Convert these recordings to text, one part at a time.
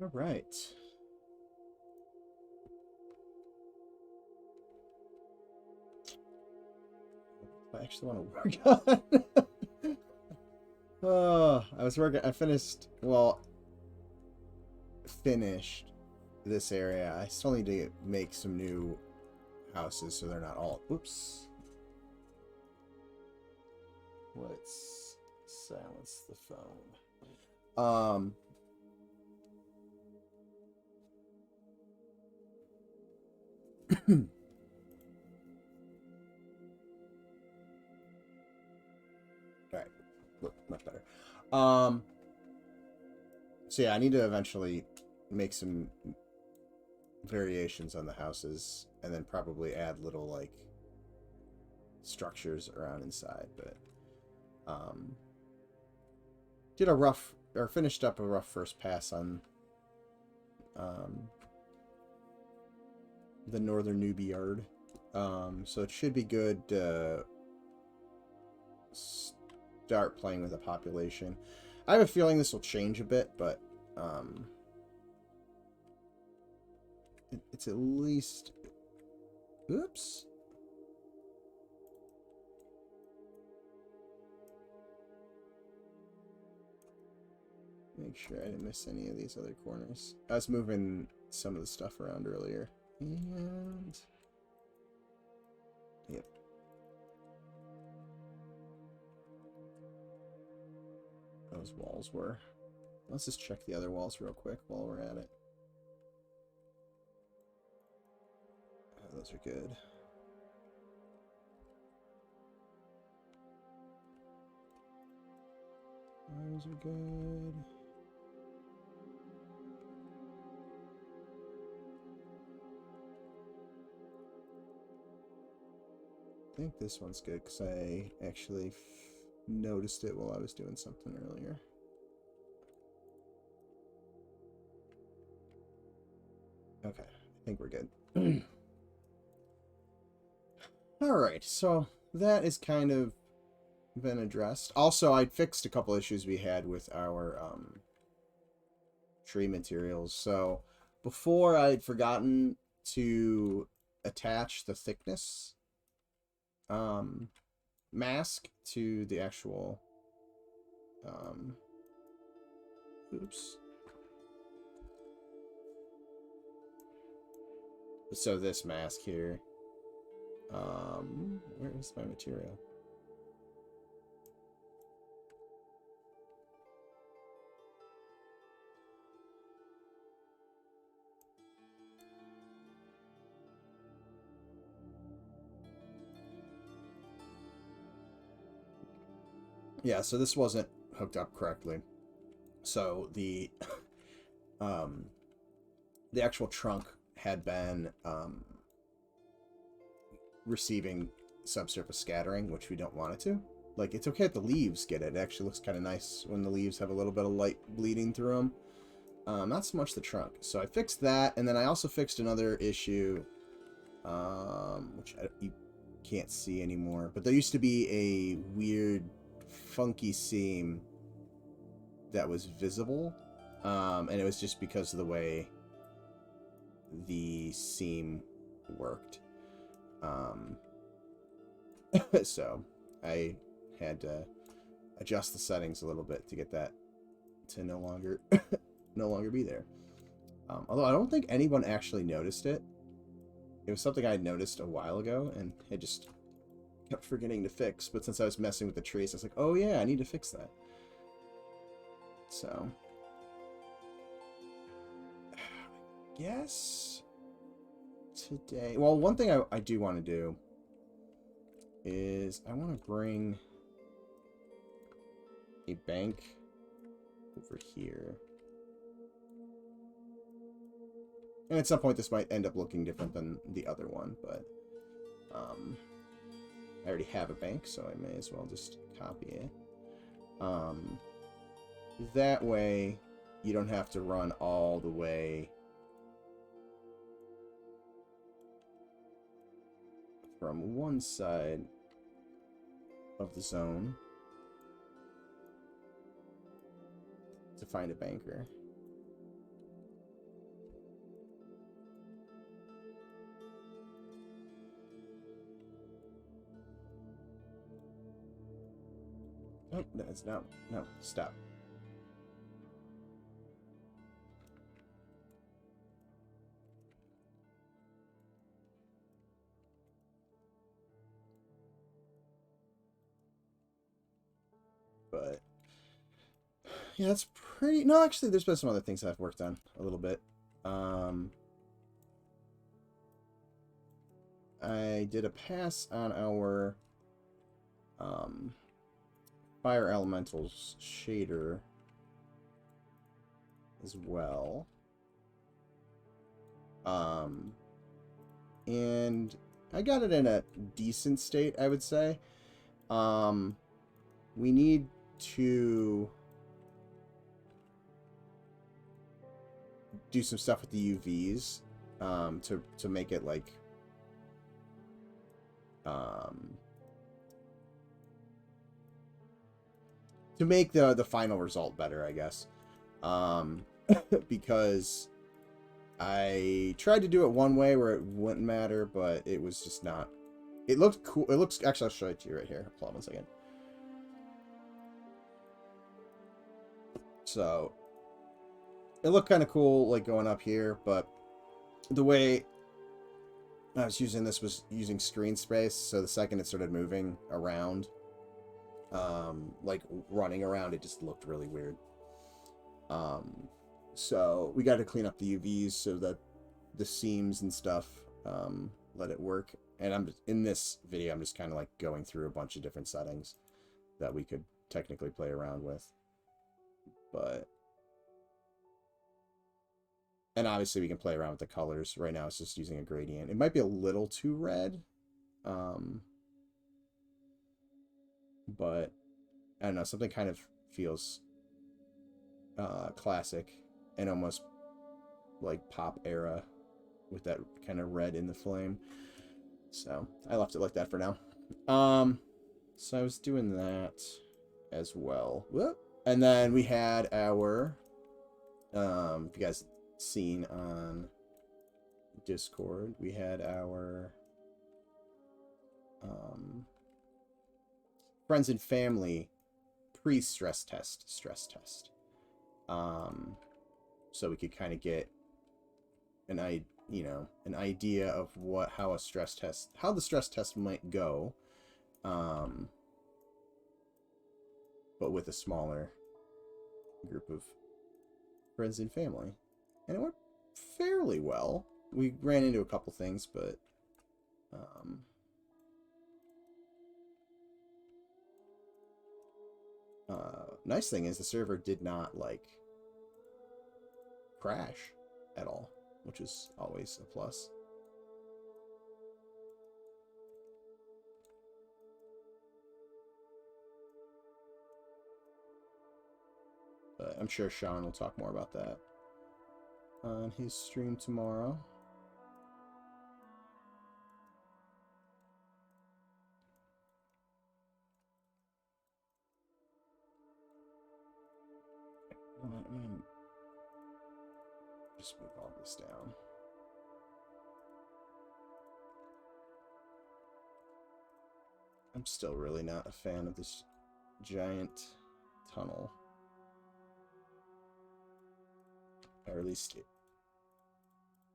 All right. I actually want to work on. Oh, I was working. I finished. Well, finished this area. I still need to make some new houses so they're not all. Oops. Let's silence the phone. All right, look much better. So yeah, I need to eventually make some variations on the houses, and then probably add little like structures around inside. But did a rough or finished up a rough first pass on the northern newbie yard. So it should be good to start playing with a population. I have a feeling this will change a bit, but it's at least... Oops. Make sure I didn't miss any of these other corners. I was moving some of the stuff around earlier. And... Yep. Those walls were. Let's just check the other walls real quick while we're at it. Oh, those are good. Those are good. I think this one's good because I actually noticed it while I was doing something earlier. Okay, I think we're good. Alright, so that is kind of been addressed. Also, I fixed a couple issues we had with our tree materials. So before, I'd forgotten to attach the thickness mask to the actual oops. So this mask here, where is my material? Yeah, so this wasn't hooked up correctly. So the actual trunk had been receiving subsurface scattering, which we don't want it to. Like, it's okay if the leaves get it. It actually looks kind of nice when the leaves have a little bit of light bleeding through them. Not so much the trunk. So I fixed that, and then I also fixed another issue, which you can't see anymore. But there used to be a weird, funky seam that was visible, and it was just because of the way the seam worked. So I had to adjust the settings a little bit to get that to no longer be there. Although I don't think anyone actually noticed it. It was something I had noticed a while ago and had just kept forgetting to fix. But since I was messing with the trees, I was like, oh yeah, I need to fix that. So, I guess today... Well, one thing I do want to do is I want to bring a bank over here. And at some point this might end up looking different than the other one, but I already have a bank, so I may as well just copy it. That way you don't have to run all the way from one side of the zone to find a banker. Oh, that's no, stop. But yeah, that's pretty. No, actually, there's been some other things I've worked on a little bit. I did a pass on our Fire Elementals shader as well. And I got it in a decent state, I would say. We need to do some stuff with the UVs to make it like to make the final result better, I guess. Because I tried to do it one way where it wouldn't matter, but it was just not. It looked cool. It looks, actually, I'll show it to you right here. Hold on 1 second. So it looked kind of cool, like going up here, but the way I was using this was using screen space. So the second it started moving around, like running around, it just looked really weird. So we got to clean up the UVs so that the seams and stuff let it work. And I'm just, in this video, I'm just kind of like going through a bunch of different settings that we could technically play around with. But and obviously we can play around with the colors. Right now it's just using a gradient. It might be a little too red. But I don't know, something kind of feels classic and almost like pop era with that kind of red in the flame. So I left it like that for now. So I was doing that as well. Whoop. And then we had our if you guys seen on Discord, we had our friends and family pre-stress test so we could kind of get an idea of how the stress test might go, but with a smaller group of friends and family, and it went fairly well. We ran into a couple things, but nice thing is the server did not like crash at all, which is always a plus. But I'm sure Sean will talk more about that on his stream tomorrow. I'm gonna just move all this down. I'm still really not a fan of this giant tunnel. Or at least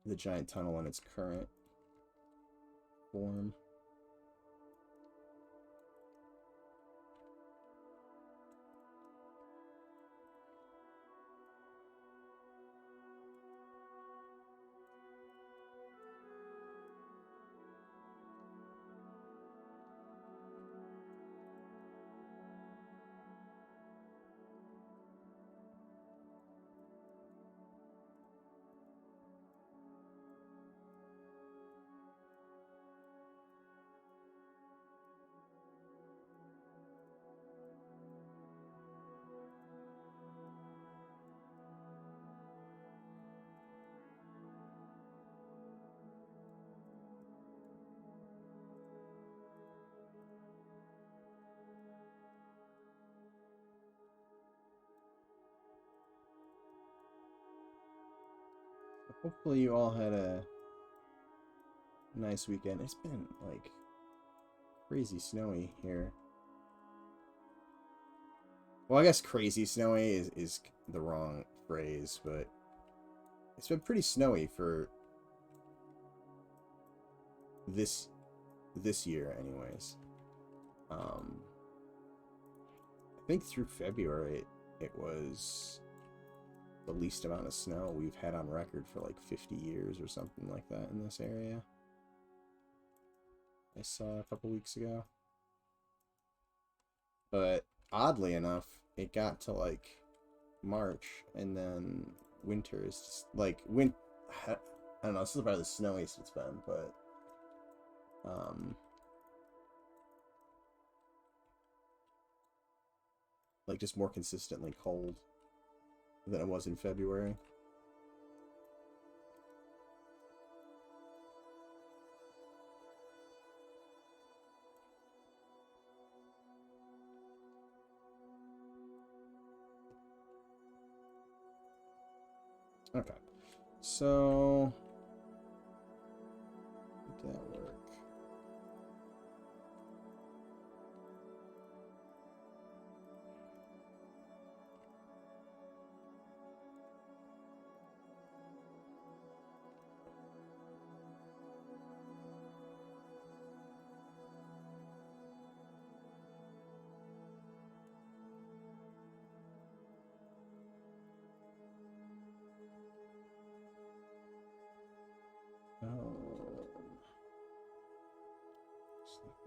the giant tunnel in its current form. Hopefully you all had a nice weekend. It's been like crazy snowy here. Well, I guess crazy snowy is the wrong phrase, but it's been pretty snowy for this year, anyways. I think through February it was the least amount of snow we've had on record for like 50 years or something like that in this area. I saw a couple weeks ago. But oddly enough, it got to like March, and then winter is just like I don't know, this is probably the snowiest it's been, but like just more consistently cold than it was in February. Okay, so did that work?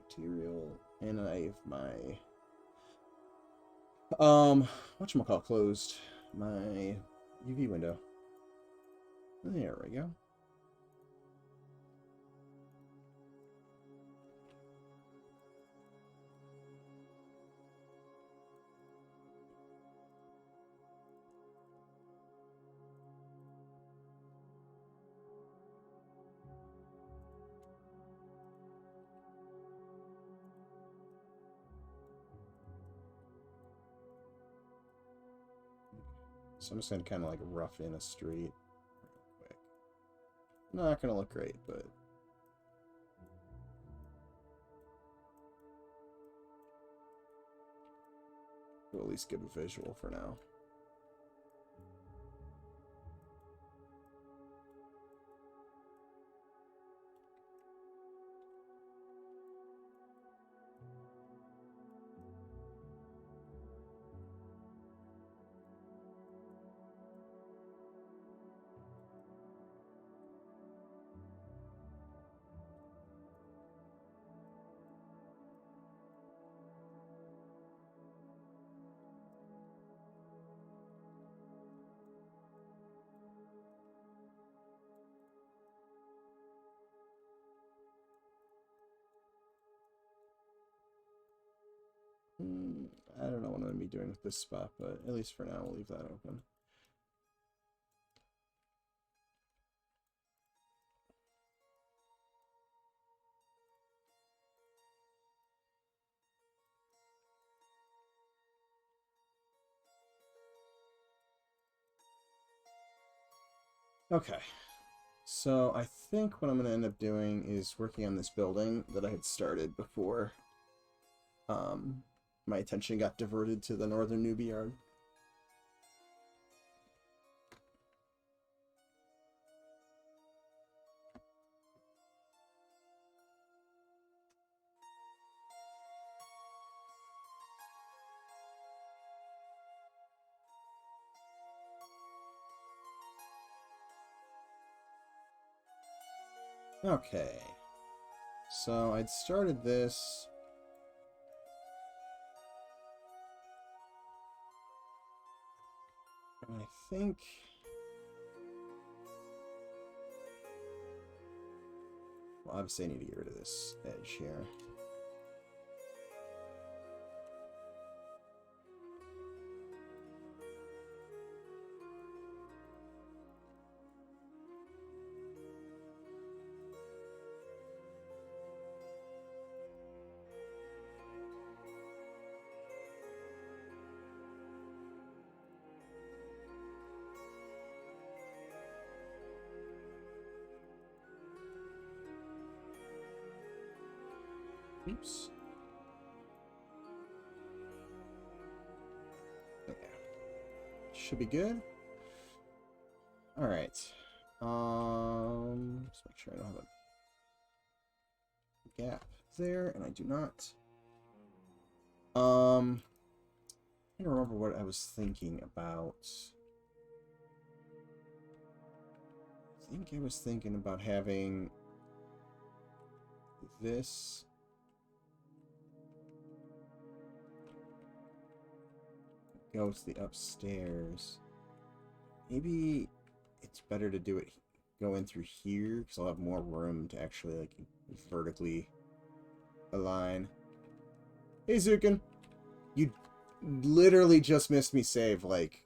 Material, and I have my whatchamacallit closed. My UV window. There we go. So I'm just gonna kind of like rough in a street real quick. Not gonna look great, but we'll at least give a visual for now. I don't know what I'm going to be doing with this spot, but at least for now, we'll leave that open. Okay, so I think what I'm going to end up doing is working on this building that I had started before my attention got diverted to the northern newbie yard. Okay, so I'd started this. And I think well, obviously I need to get rid of this edge here. Oops. should be good. All right. Just make sure I don't have a gap there, and I do not. I don't remember what I was thinking about. I think I was thinking about having this go to the upstairs. Maybe it's better to do it go in through here because I'll have more room to actually like vertically align. Hey Zukin, you literally just missed me save like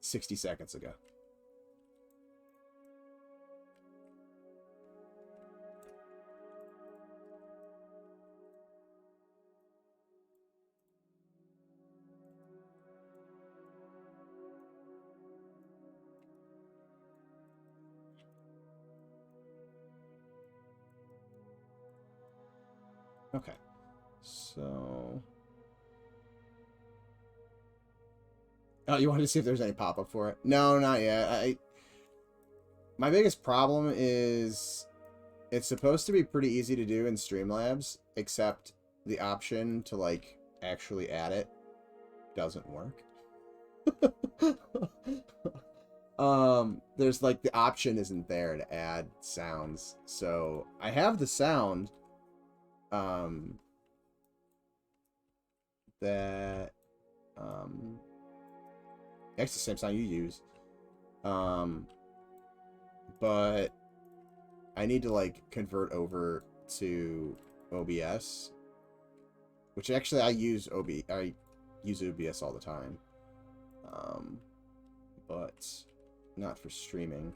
60 seconds ago. Okay, so... Oh, you wanted to see if there's any pop-up for it? No, not yet. My biggest problem is it's supposed to be pretty easy to do in Streamlabs, except the option to, like, actually add it doesn't work. There's, like, the option isn't there to add sounds. So, I have the sound, that, it's the same sound you use. But I need to like convert over to OBS, which actually I use OBS all the time. But not for streaming.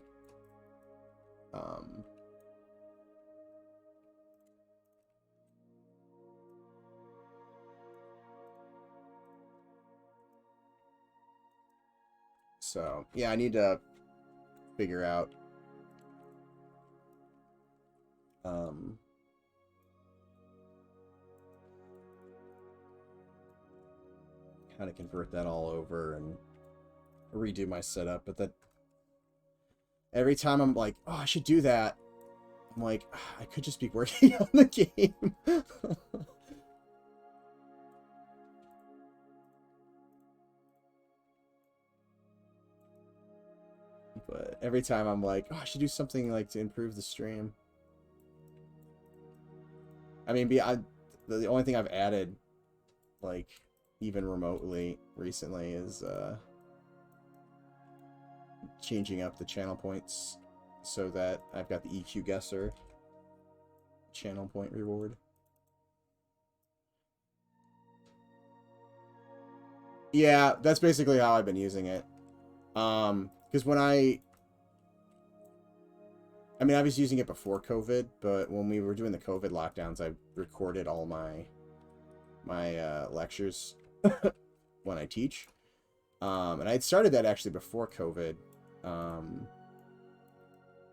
So, yeah, I need to figure out how to convert that all over and redo my setup. But that every time I'm like, oh, I should do that, I'm like, I could just be working on the game. But every time I'm like, oh, I should do something like to improve the stream. I mean, the only thing I've added, like, even remotely recently is changing up the channel points so that I've got the EQ guesser channel point reward. Yeah, that's basically how I've been using it. Because when I mean, I was using it before COVID, but when we were doing the COVID lockdowns, I recorded all my lectures when I teach. And I had started that actually before COVID,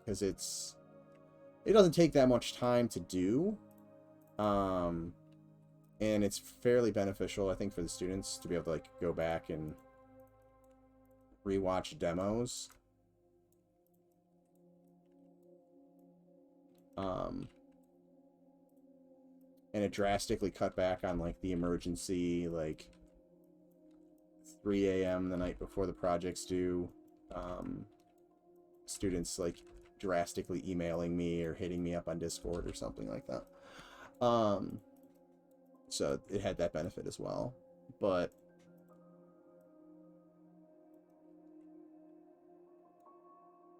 because it doesn't take that much time to do, and it's fairly beneficial, I think, for the students to be able to like go back and rewatch demos. And it drastically cut back on like the emergency, like 3 a.m. the night before the project's due. Students like drastically emailing me or hitting me up on Discord or something like that. So it had that benefit as well. But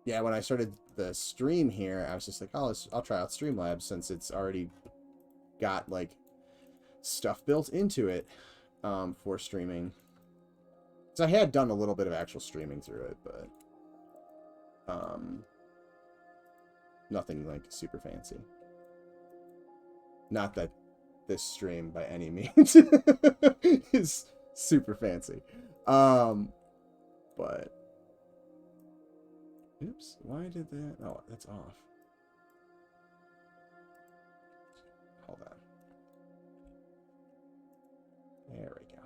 yeah, when I started the stream here, I was just like, oh, I'll try out Streamlabs since it's already got like stuff built into it for streaming. So I had done a little bit of actual streaming through it, but nothing like super fancy. Not that this stream by any means is super fancy. But oops, why did that? Oh, that's off. Hold on. There we go.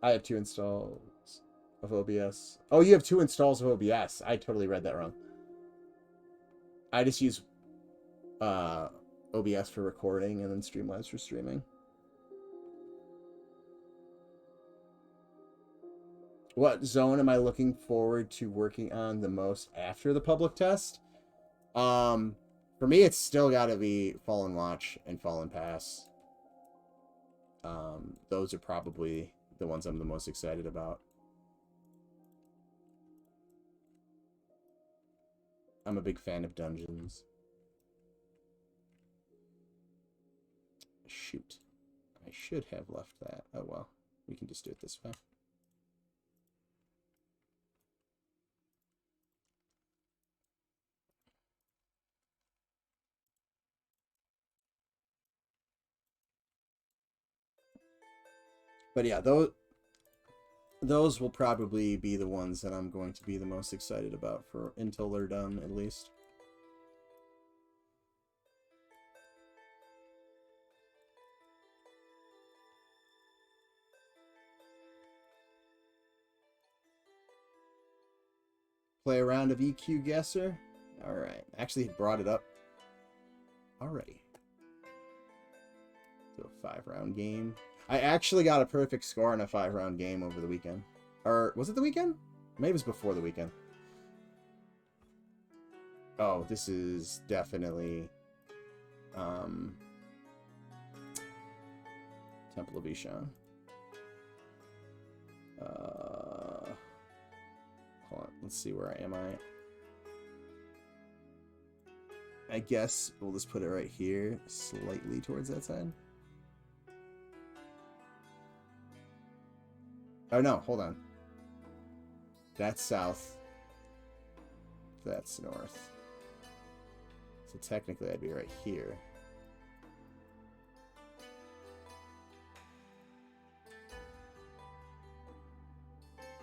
I have 2 installs of OBS. Oh, you have 2 installs of OBS. I totally read that wrong. I just use OBS for recording and then Streamlabs for streaming. What zone am I looking forward to working on the most after the public test? For me, it's still got to be Fallen Watch and Fallen Pass. Those are probably the ones I'm the most excited about. I'm a big fan of dungeons. Shoot. I should have left that. Oh, well. We can just do it this way. But yeah, those will probably be the ones that I'm going to be the most excited about for until they're done, at least. Play a round of EQ Guesser. Alright. Actually brought it up already. Do a 5-round game. I actually got a perfect score in a 5-round game over the weekend. Or was it the weekend? Maybe it was before the weekend. Oh, this is definitely Temple of Ishan. Hold on, let's see, where am I guess we'll just put it right here, slightly towards that side. Oh no, hold on. That's south. That's north. So technically I'd be right here.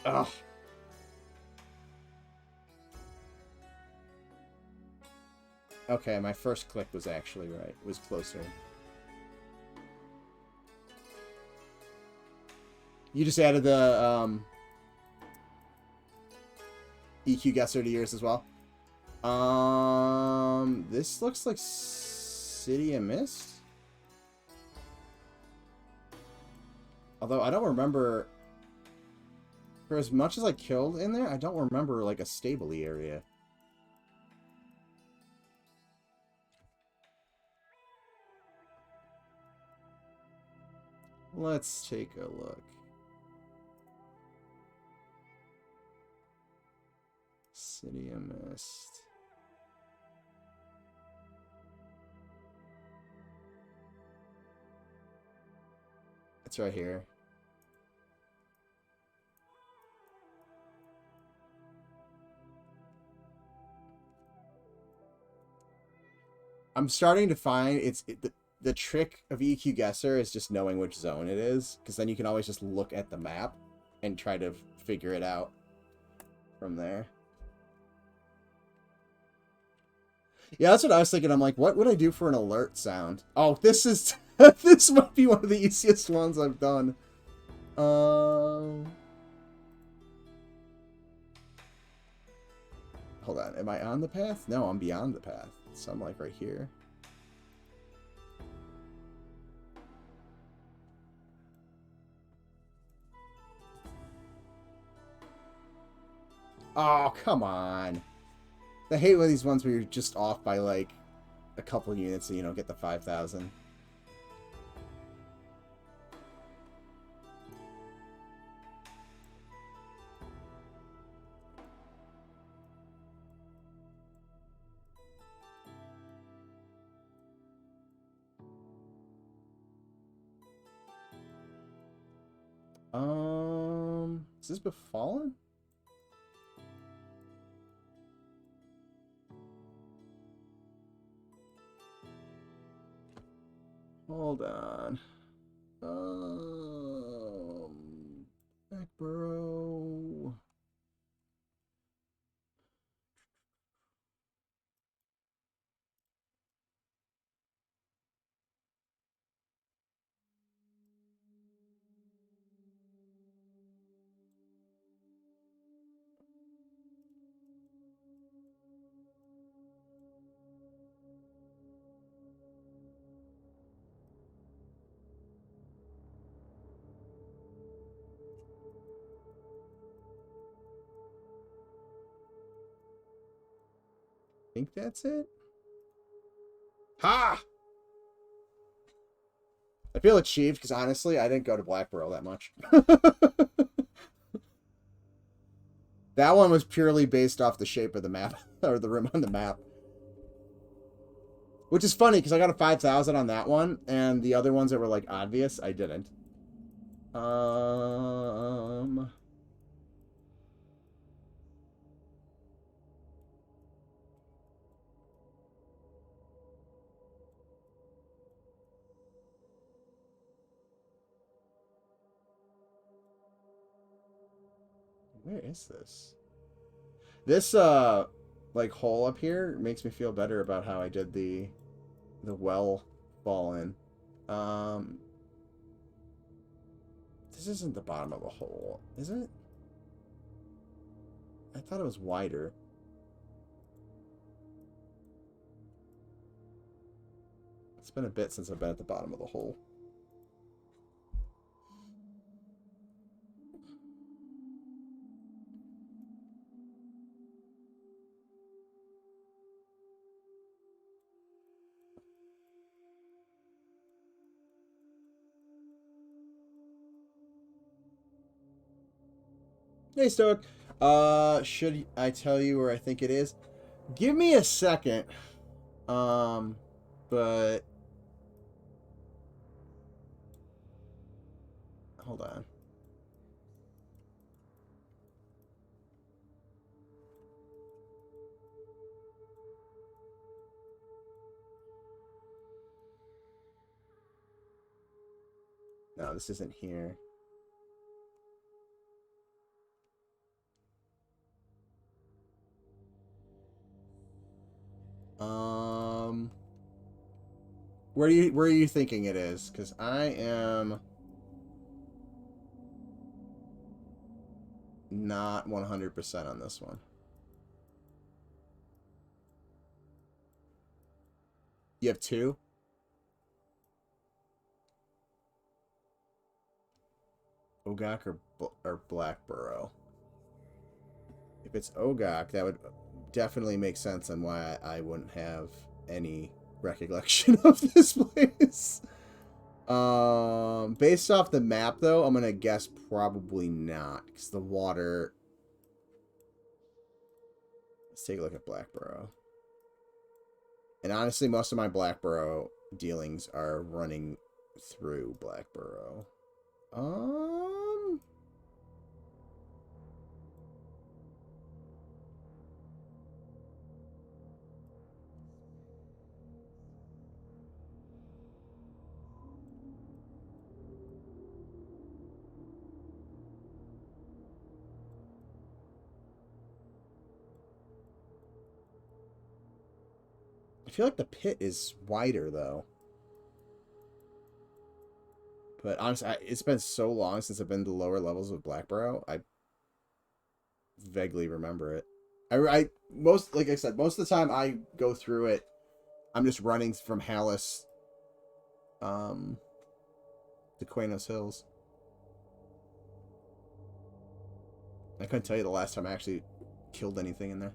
Ugh. Okay, my first click was actually right. It was closer. You just added the EQ Guesser to yours as well? This looks like City of Mist. Although I don't remember, for as much as I killed in there, I don't remember like a stable area. Let's take a look. City of Mist. It's right here. I'm starting to find the trick of EQ Guesser is just knowing which zone it is, because then you can always just look at the map and try to figure it out from there. Yeah, that's what I was thinking. I'm like, what would I do for an alert sound? Oh, this is this might be one of the easiest ones I've done. Hold on, am I on the path? No, I'm beyond the path. So I'm like right here. Oh, come on. I hate one of these ones where you're just off by like a couple units and you don't get the 5,000. Is this Befallen? Hold on. Back bro. think that's it. Ha! I feel achieved because honestly, I didn't go to Blackborough that much. That one was purely based off the shape of the map, or the room on the map. Which is funny, because I got a 5,000 on that one, and the other ones that were, like, obvious, I didn't. Where is this? This, like, hole up here makes me feel better about how I did the well fall in. This isn't the bottom of a hole, is it? I thought it was wider. It's been a bit since I've been at the bottom of the hole. Hey, Stoic. Should I tell you where I think it is? Give me a second. But hold on. No, this isn't here. Where are you thinking it is? Because I am not 100% on this one. You have two? Ogak or Blackborough? If it's Ogak, that would definitely make sense on why I wouldn't have any recollection of this place. Based off the map, though, I'm gonna guess probably not, because the water... Let's take a look at Blackborough. And honestly, most of my Blackborough dealings are running through Blackborough. I feel like the pit is wider, though. But honestly, it's been so long since I've been to lower levels of Blackborough, I vaguely remember it. Like I said, most of the time I go through it, I'm just running from Hallis, to Quanos Hills. I couldn't tell you the last time I actually killed anything in there.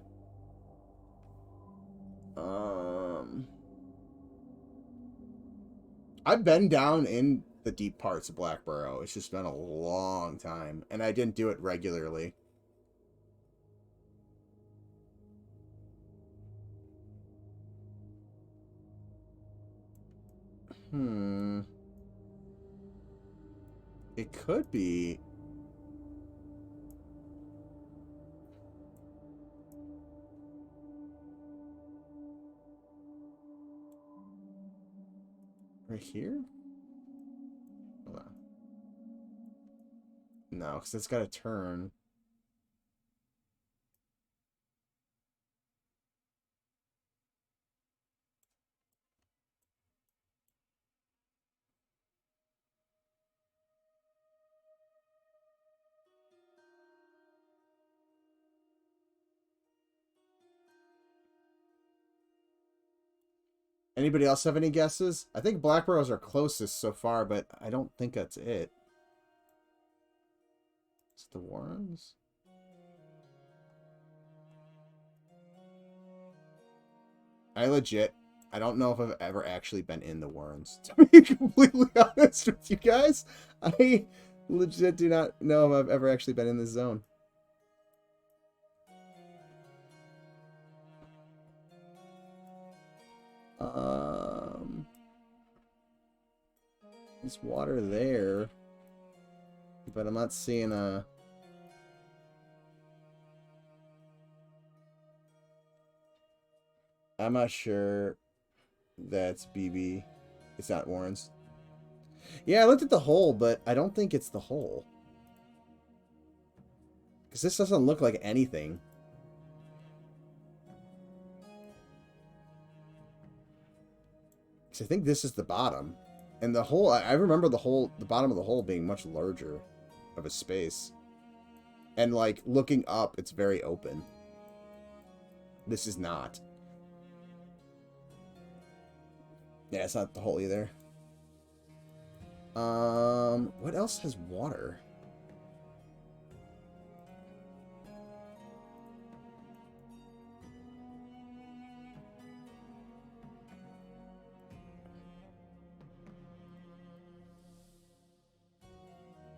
I've been down in the deep parts of Blackborough. It's just been a long time, and I didn't do it regularly. It could be... right here? Hold on. No, because it's got to turn. Anybody else have any guesses? I think Blackborough's are closest so far, but I don't think that's it. Is it the Warrens? I don't know if I've ever actually been in the Warrens. To be completely honest with you guys, I legit do not know if I've ever actually been in this zone. There's water there, but I'm not seeing a... I'm not sure that's BB. It's not Warren's. Yeah, I looked at the hole, but I don't think it's the hole. Because this doesn't look like anything. Because I think this is the bottom. And the hole, I remember the bottom of the hole being much larger of a space. And like, looking up, it's very open. This is not. Yeah, it's not the hole either. What else has water?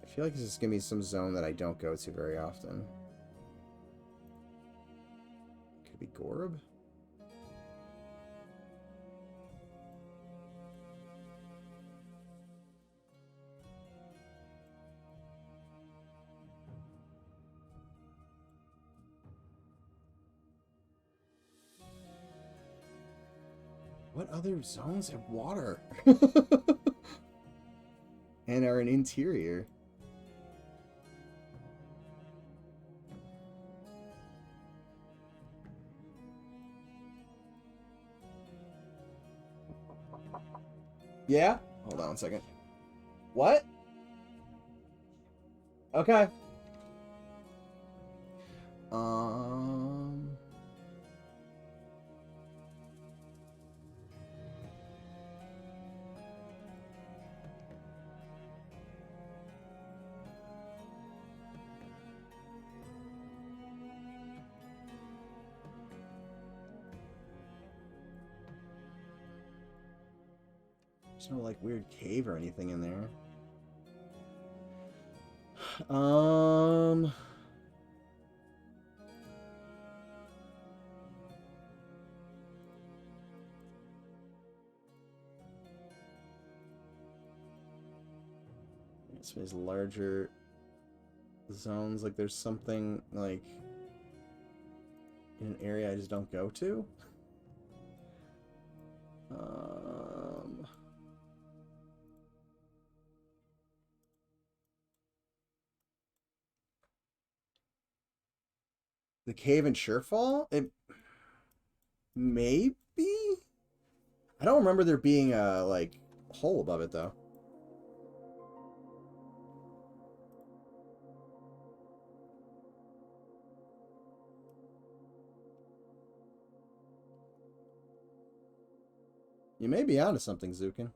I feel like this is gonna be some zone that I don't go to very often. Could it be Gorb? What other zones have water? And are an interior? Yeah? Hold on one second. What? Okay. There's no, like, weird cave or anything in there. Some of these larger zones, like there's something, like, in an area I just don't go to. The cave in Surefall? It maybe? I don't remember there being a, like, hole above it, though. You may be onto something, Zukin.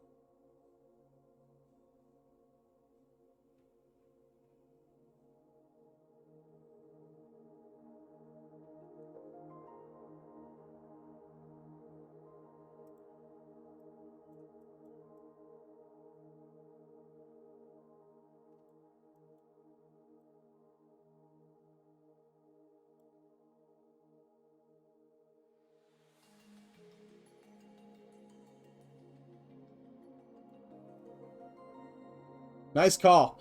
Nice call.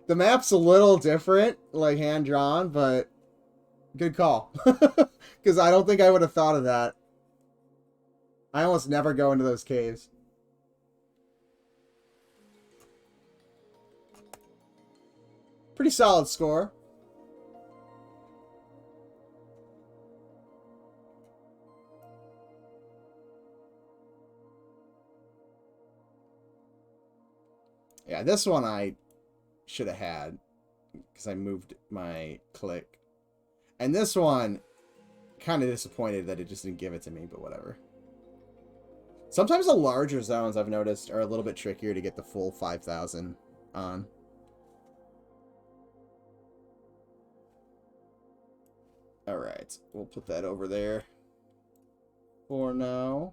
The map's a little different, like hand-drawn, but good call. Because I don't think I would have thought of that. I almost never go into those caves. Pretty solid score. Yeah, this one I should have had because I moved my click. And this one, kind of disappointed that it just didn't give it to me, but whatever. Sometimes the larger zones, I've noticed, are a little bit trickier to get the full 5,000 on. Alright, we'll put that over there. for now.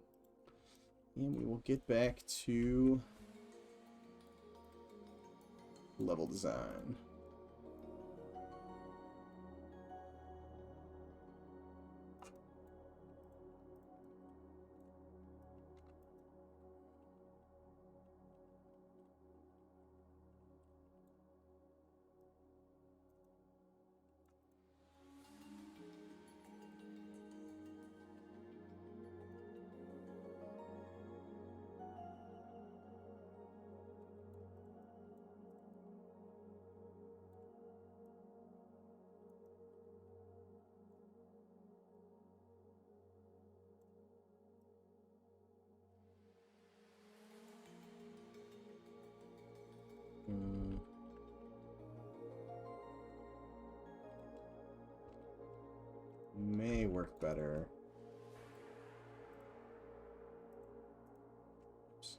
And we will get back to level design. May work better. Oops.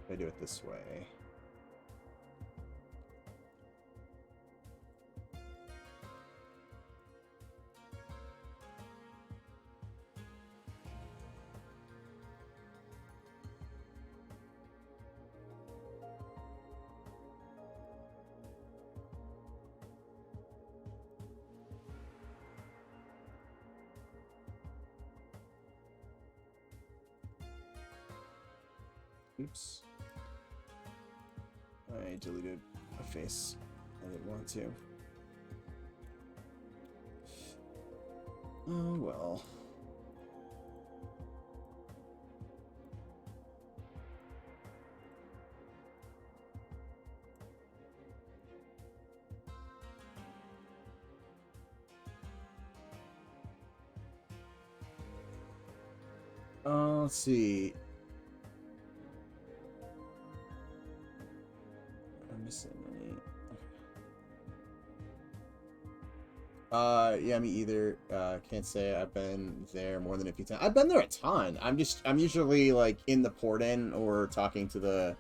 If I do it this way. Oops. I deleted a face. I didn't want to. Oh well. Let's see. I'm missing any. Yeah, me either. Can't say I've been there more than a few times. I've been there a ton. I'm usually like in the port in or talking to the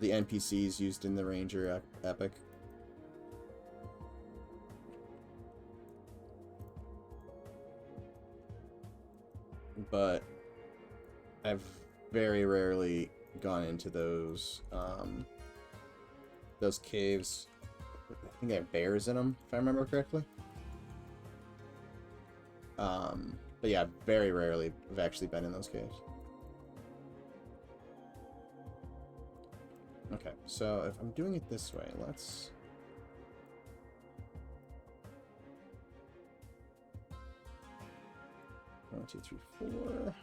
NPCs used in the Ranger epic. But I've very rarely gone into those caves. I think they have bears in them, if I remember correctly. But yeah, very rarely have actually been in those caves. Okay, so if I'm doing it this way, let's... One, two, three, four...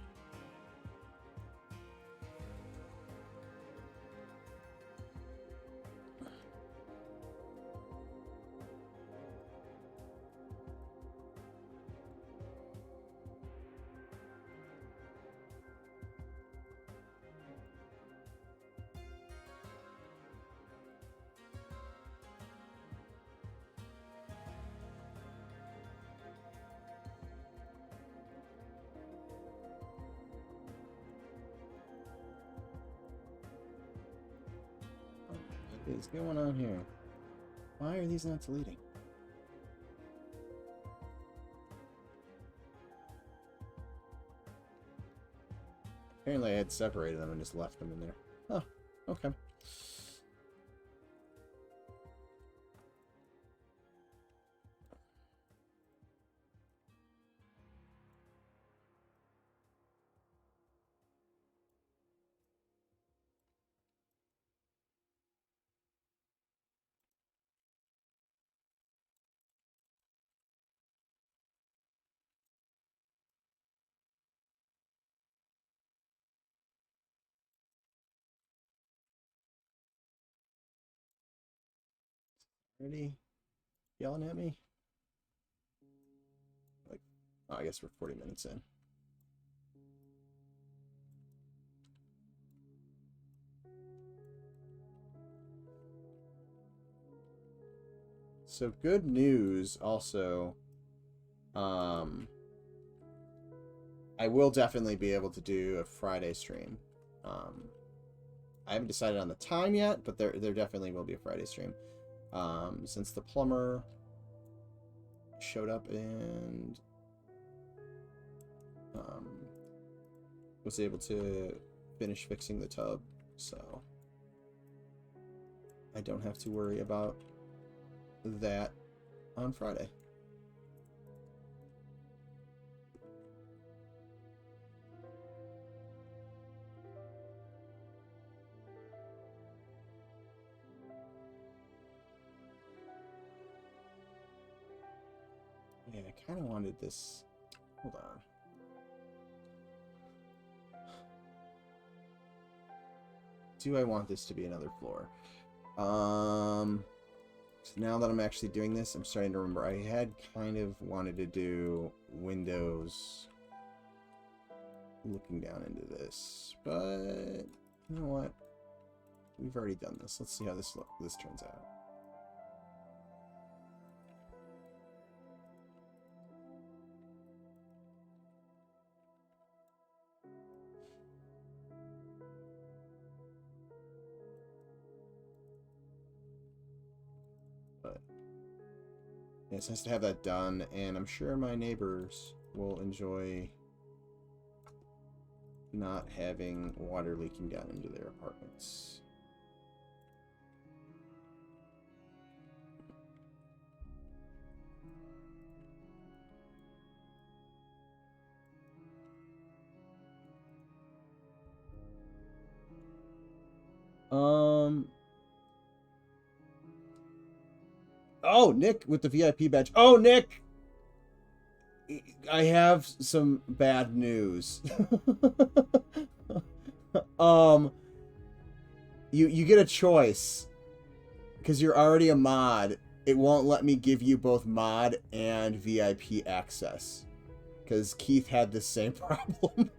What is going on here? Why are these not deleting? Apparently I had separated them and just left them in there. Oh, okay. Ready? Yelling at me? Like, oh, I guess we're 40 minutes in. So good news also. I will definitely be able to do a Friday stream. I haven't decided on the time yet, but there definitely will be a Friday stream. Since the plumber showed up and was able to finish fixing the tub, so I don't have to worry about that on Friday. Yeah, I kind of wanted this. Hold on. Do I want this to be another floor? So now that I'm actually doing this, I'm starting to remember I had kind of wanted to do windows looking down into this, but you know what? We've already done this. Let's see how this turns out. But yeah, it's nice to have that done, and I'm sure my neighbors will enjoy not having water leaking down into their apartments. Oh, Nick with the VIP badge. Oh, Nick! I have some bad news. You get a choice. Because you're already a mod. It won't let me give you both mod and VIP access. Because Keith had the same problem.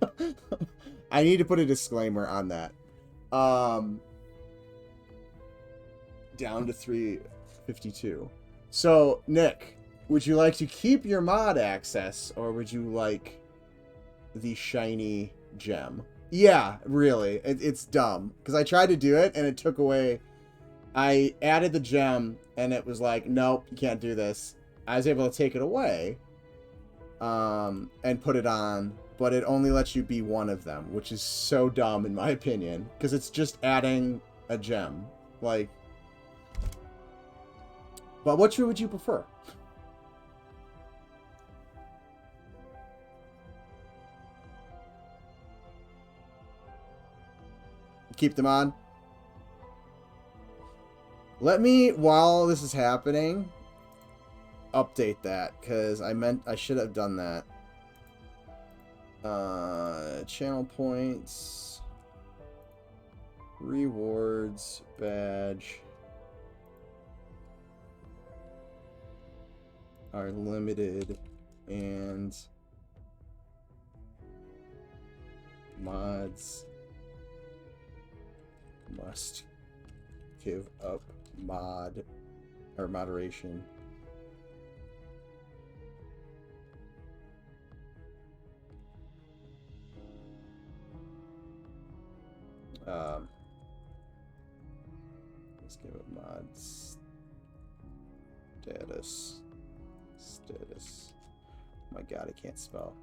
I need to put a disclaimer on that. Down to 352. So, Nick, would you like to keep your mod access, or would you like the shiny gem? Yeah, really. It's dumb. Because I tried to do it, and it took away... I added the gem, and it was like, nope, you can't do this. I was able to take it away, and put it on, but it only lets you be one of them, which is so dumb, in my opinion. Because it's just adding a gem. Like... But which would you prefer? Keep them on. Let me, while this is happening, update that, because I should have done that. Channel points, rewards, badge are limited, and mods must give up mod or moderation. Let's give it mods status. Oh my god, I can't spell.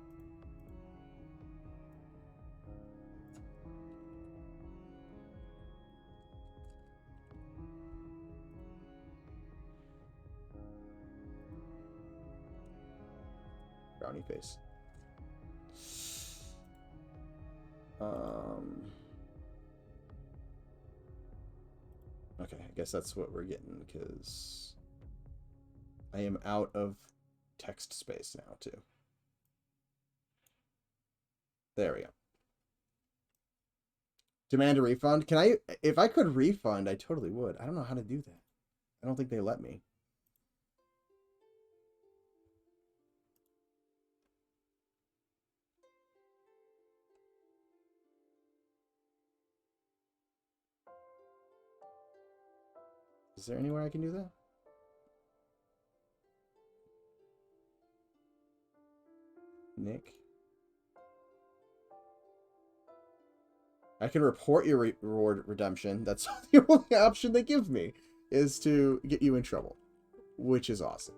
Brownie face. Okay, I guess that's what we're getting, because I am out of text space now, too. There we go. Demand a refund? Can I... If I could refund, I totally would. I don't know how to do that. I don't think they let me. Is there anywhere I can do that? Nick. I can report your reward redemption. That's the only option they give me, is to get you in trouble, which is awesome.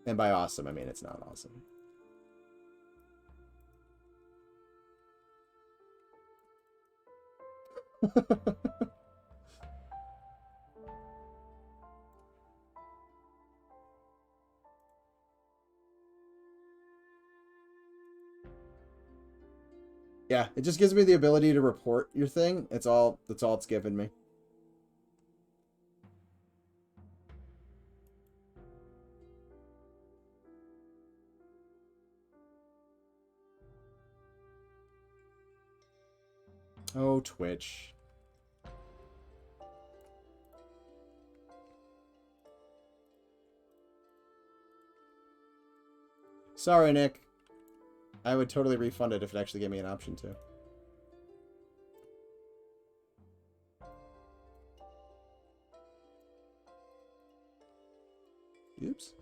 And by awesome, I mean it's not awesome. Yeah, it just gives me the ability to report your thing. That's all it's given me. Oh, Twitch. Sorry, Nick. I would totally refund it if it actually gave me an option to. Oops.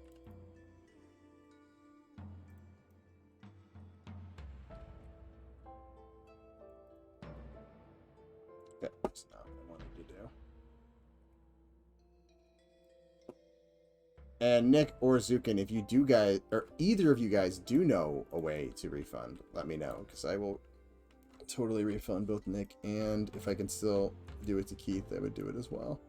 That's not what I wanted to do. And Nick or Zukin, if you do guys, or either of you guys do know a way to refund, let me know, because I will totally refund both Nick, and if I can still do it to Keith, I would do it as well.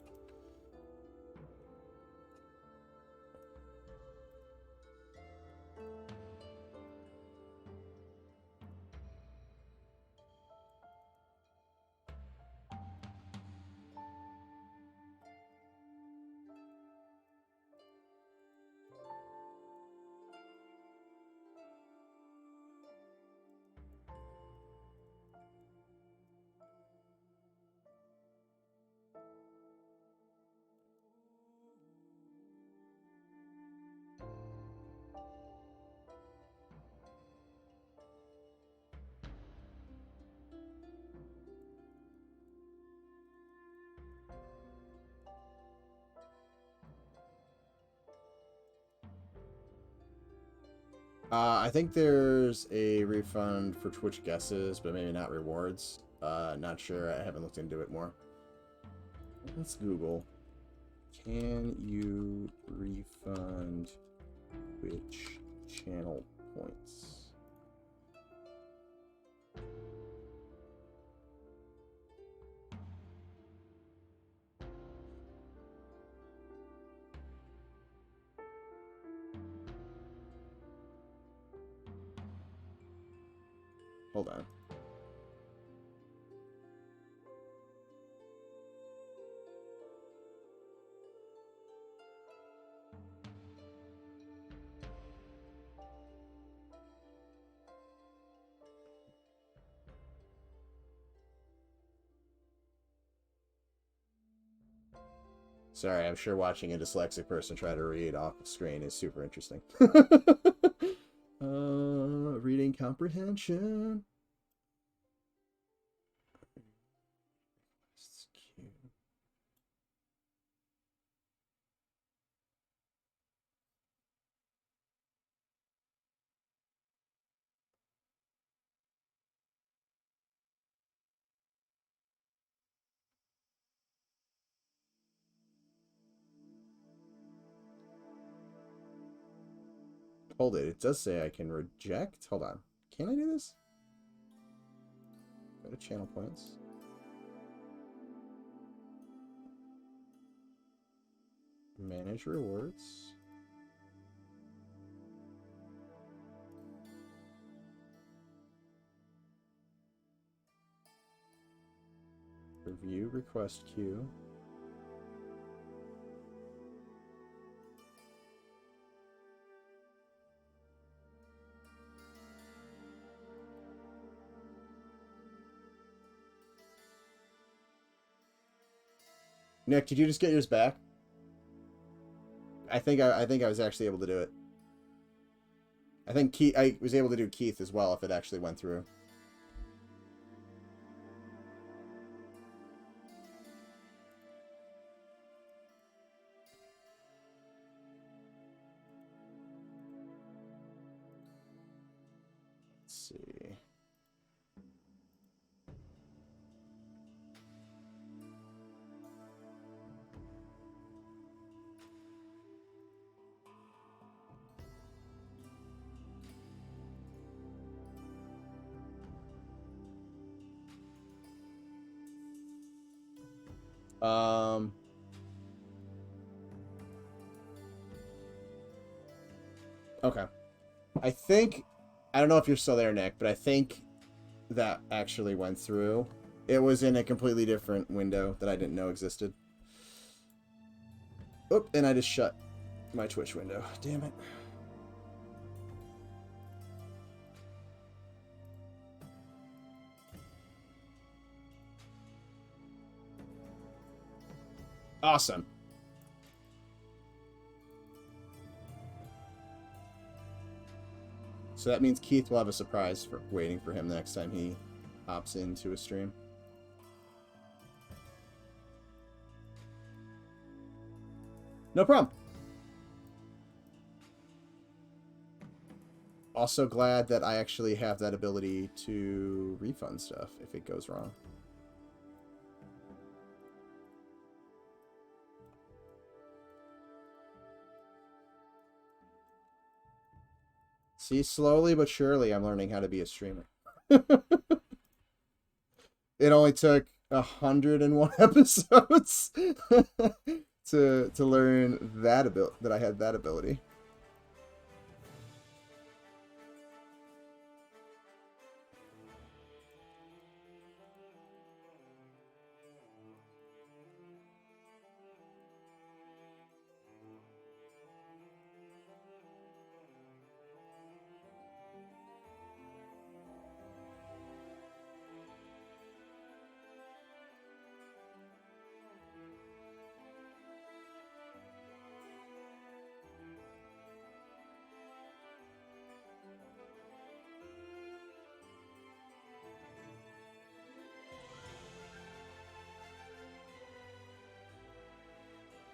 I think there's a refund for Twitch guesses, but maybe not rewards. Not sure. I haven't looked into it more. Let's Google. Can you refund Twitch channel points? Hold on. Sorry, I'm sure watching a dyslexic person try to read off the screen is super interesting. Reading comprehension. Hold it. It does say I can reject. Hold on. Can I do this? Go to channel points. Manage rewards. Review request queue. Nick, did you just get yours back? I think I was actually able to do it. I think I was able to do Keith as well if it actually went through. Um, okay. I think, I don't know if you're still there, Nick, but I think that actually went through. It was in a completely different window that I didn't know existed. Oop, and I just shut my Twitch window. Damn it. Awesome. So that means Keith will have a surprise for waiting for him the next time he hops into a stream. No problem. Also glad that I actually have that ability to refund stuff if it goes wrong. See, slowly but surely I'm learning how to be a streamer. It only took 101 episodes to learn that ability, that I had that ability.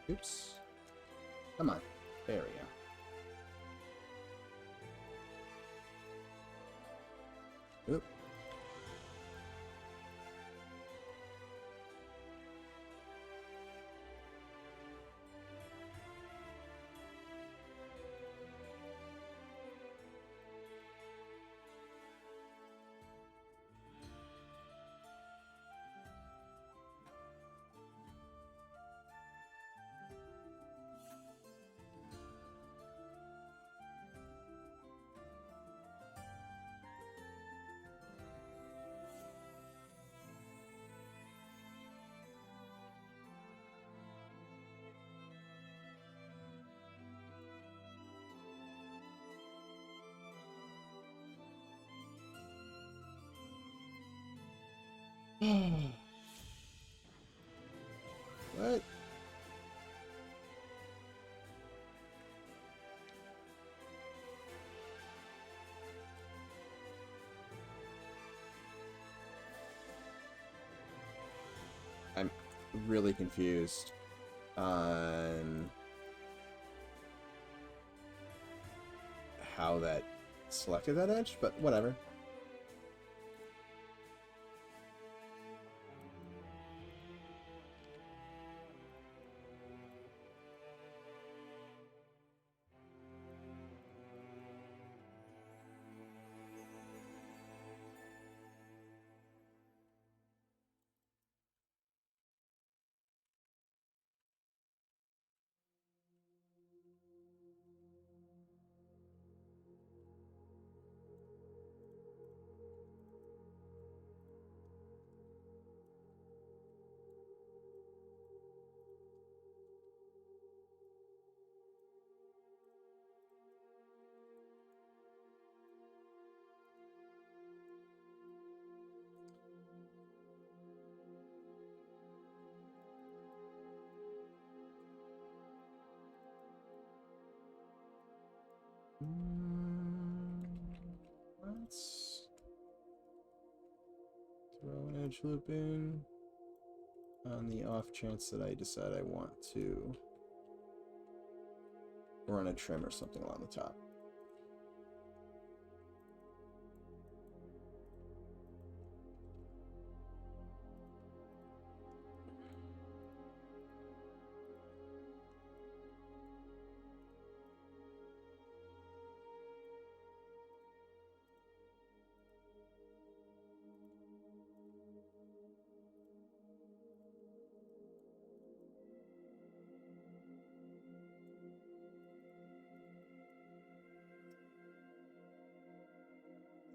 Oops. Come on. There we go. Oop. What? I'm really confused on how that selected that edge, but whatever. Let's throw an edge loop in on the off chance that I decide I want to run a trim or something along the top.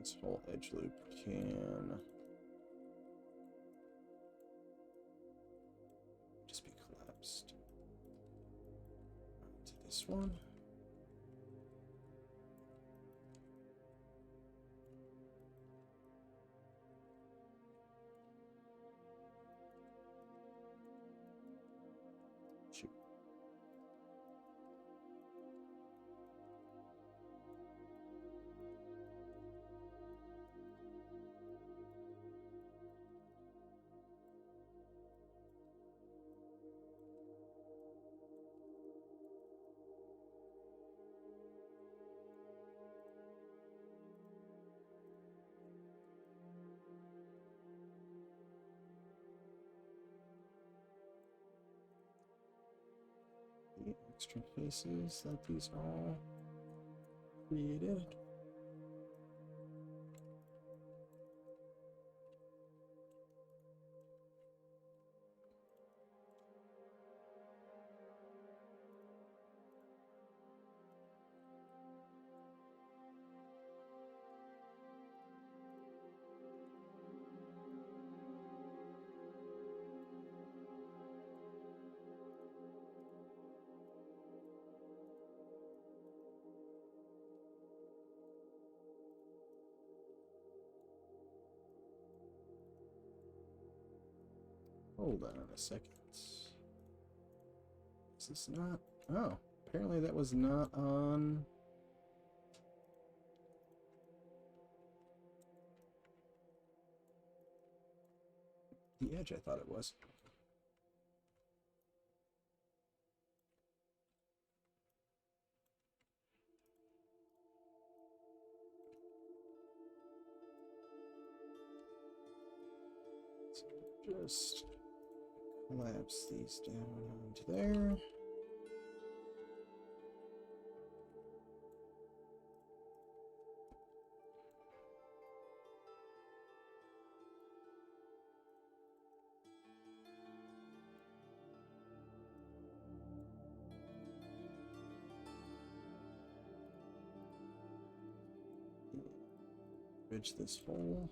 This whole edge loop can just be collapsed to this one. Shoot. The extra faces that these all created. Hold on a second. Is this not? Oh, apparently that was not on. The edge, I thought it was. So just collapse these down onto there. Bridge this hole.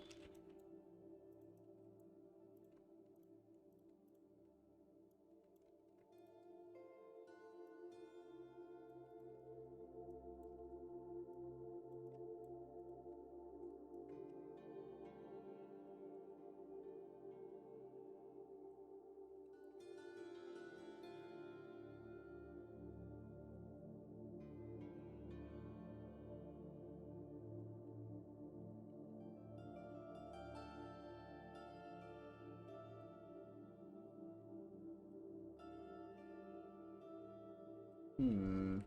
Hmm.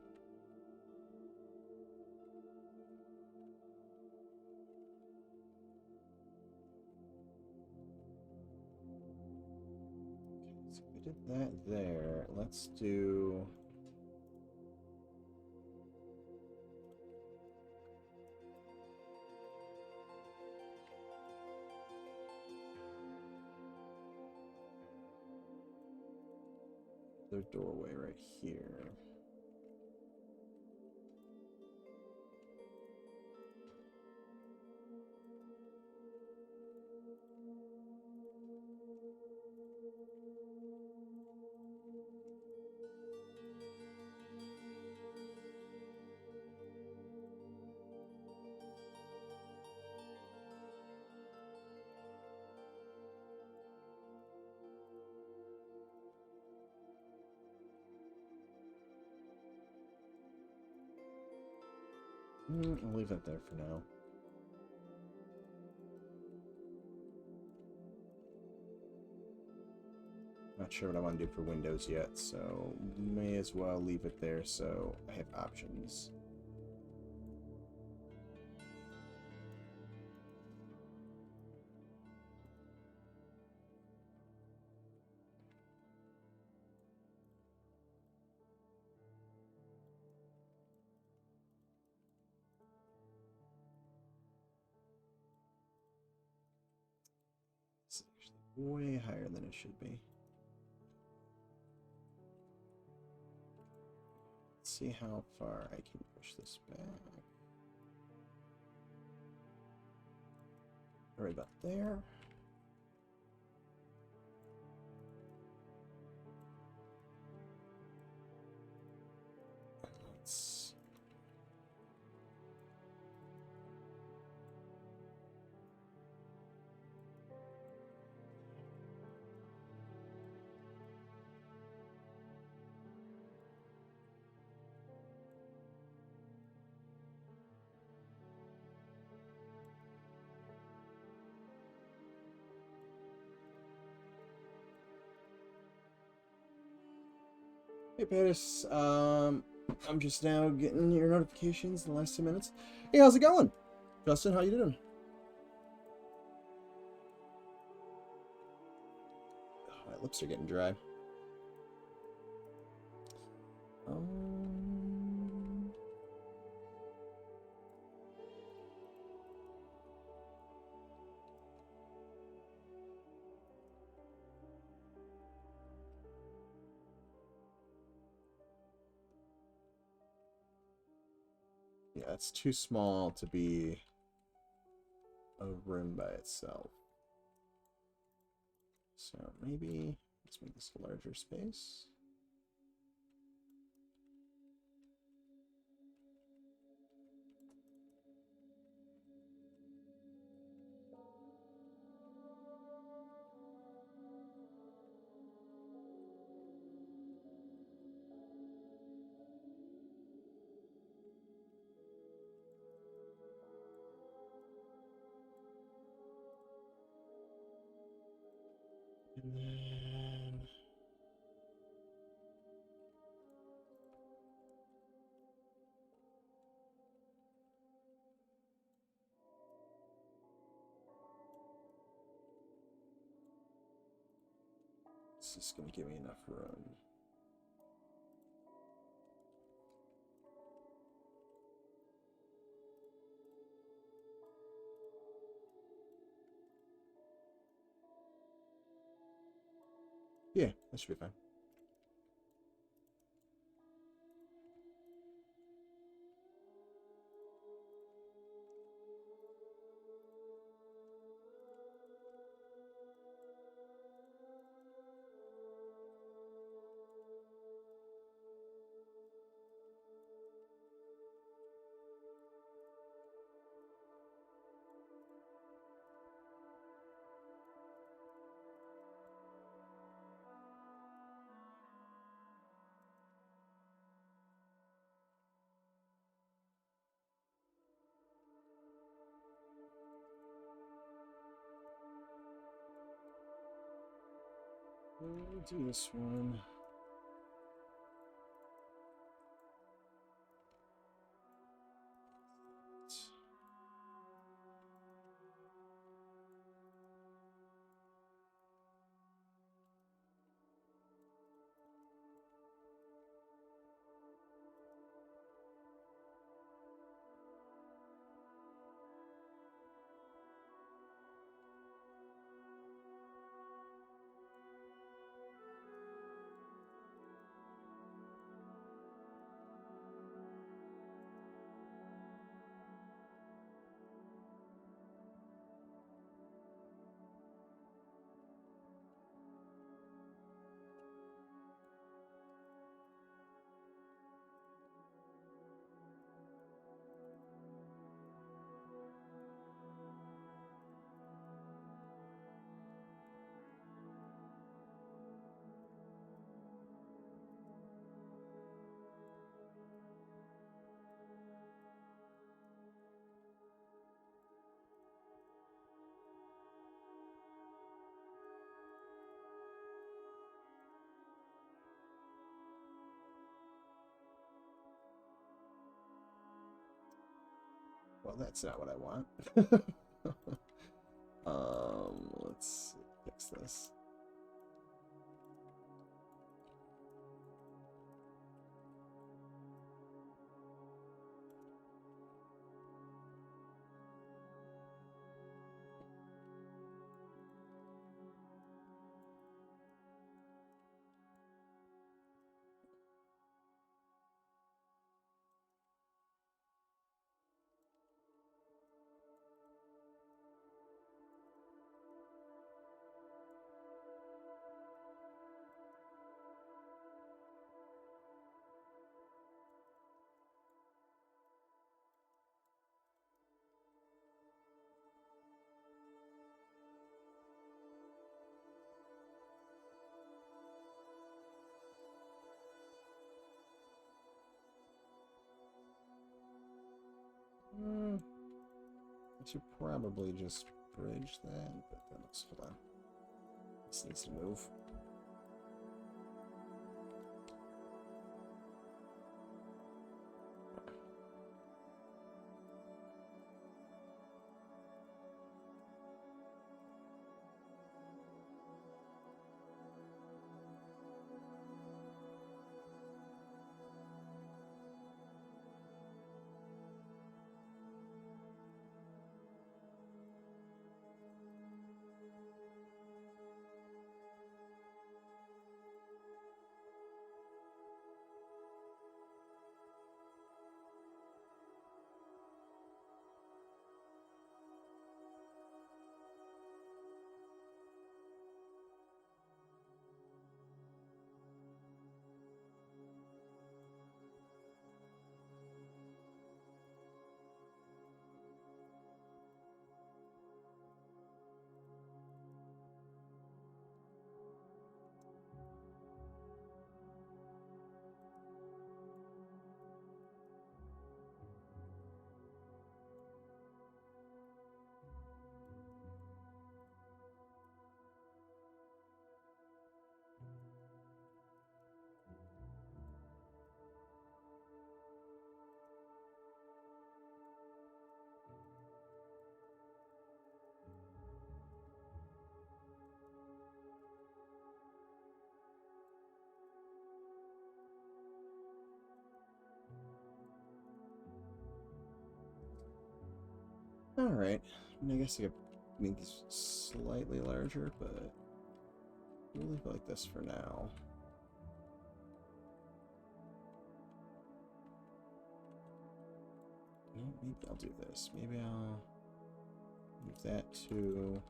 Okay, so we did that there. Let's do. Their doorway right here. I'll leave it there for now. Not sure what I want to do for windows yet, so may as well leave it there so I have options. It's actually way higher than it should be. Let's see how far I can push this back. Right about there. Let's... Hey, Paris. I'm just now getting your notifications in the last 2 minutes. Hey, how's it going? Justin, how you doing? Oh, my lips are getting dry. Yeah, it's too small to be a room by itself. So maybe let's make this a larger space. And then this is going to give me enough room. Yeah, that should be fine. We'll do this one. Well, that's not what I want. Let's fix this. I should probably just bridge that, but then let's hold on. This needs to move. Alright, I guess I could make these slightly larger, but we'll leave it like this for now. Maybe I'll do this. Maybe I'll move that to...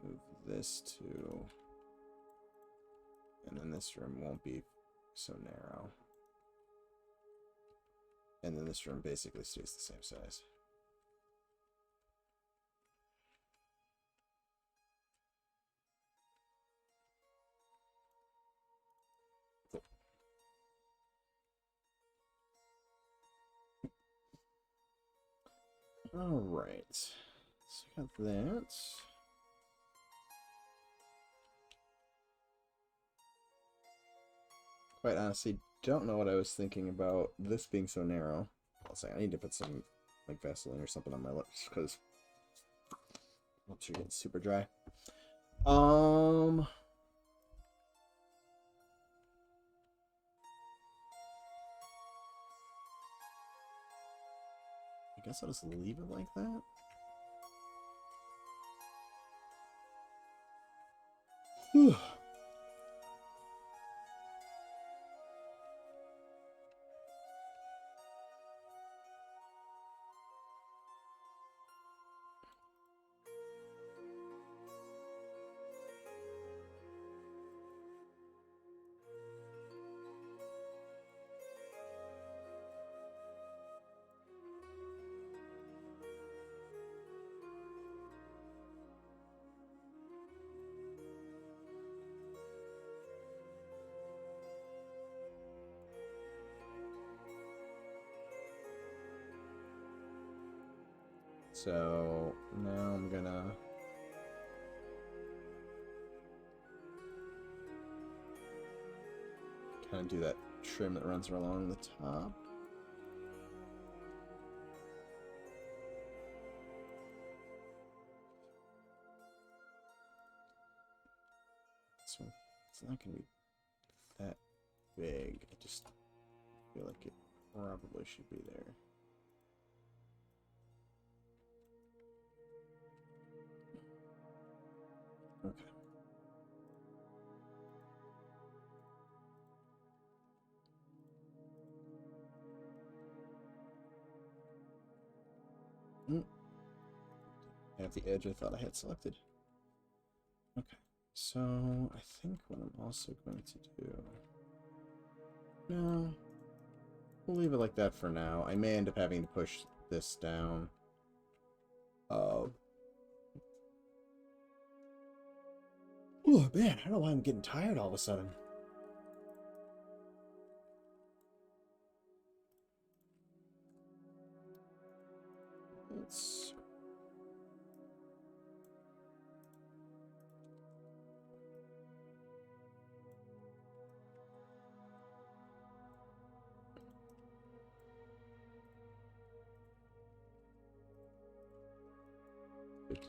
move this to... and then this room won't be so narrow. And then this room basically stays the same size. Alright, so I got that. Quite honestly, don't know what I was thinking about this being so narrow. I'll say I need to put some like Vaseline or something on my lips because lips are getting super dry. I guess I'll just leave it like that. Whew. So now I'm gonna kind of do that trim that runs along the top. So it's not gonna be that big. I just feel like it probably should be there. Okay. At the edge I thought I had selected. Okay, so I think what I'm also going to do... No, we'll leave it like that for now. I may end up having to push this down. Oh man, I don't know why I'm getting tired all of a sudden. Let's...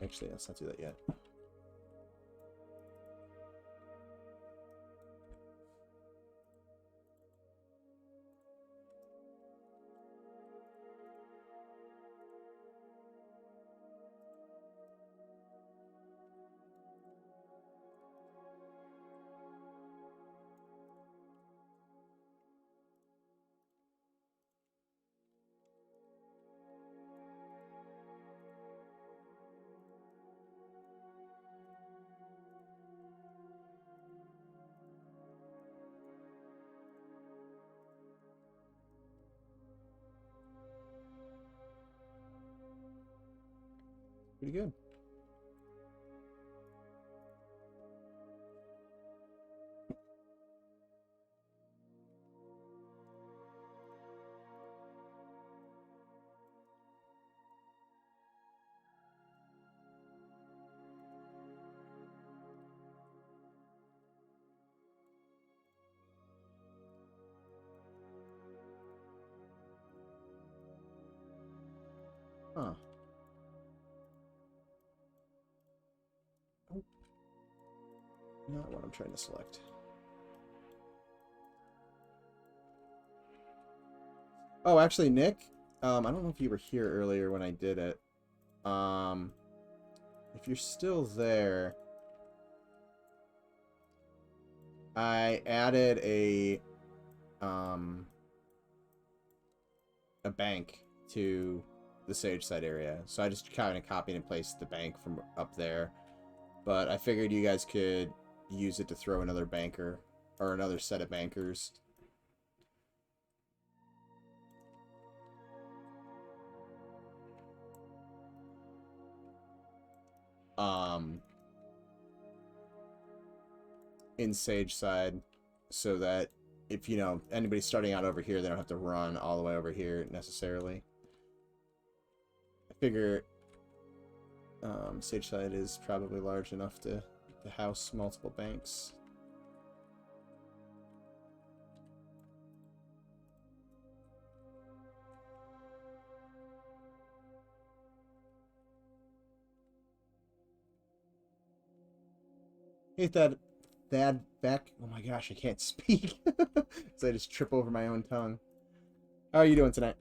Actually, let's not do that yet. Pretty good. Huh. Oh. Not what I'm trying to select. Oh, actually, Nick, I don't know if you were here earlier when I did it. If you're still there, I added a bank to the Sagesyde area. So I just kind of copied and pasted the bank from up there. But I figured you guys could use it to throw another banker or another set of bankers. In Sagesyde, so that if, you know, anybody's starting out over here, they don't have to run all the way over here necessarily. I figure Sagesyde is probably large enough to house multiple banks. Hey, Thad back. Oh my gosh, I can't speak. So I just trip over my own tongue. How are you doing tonight?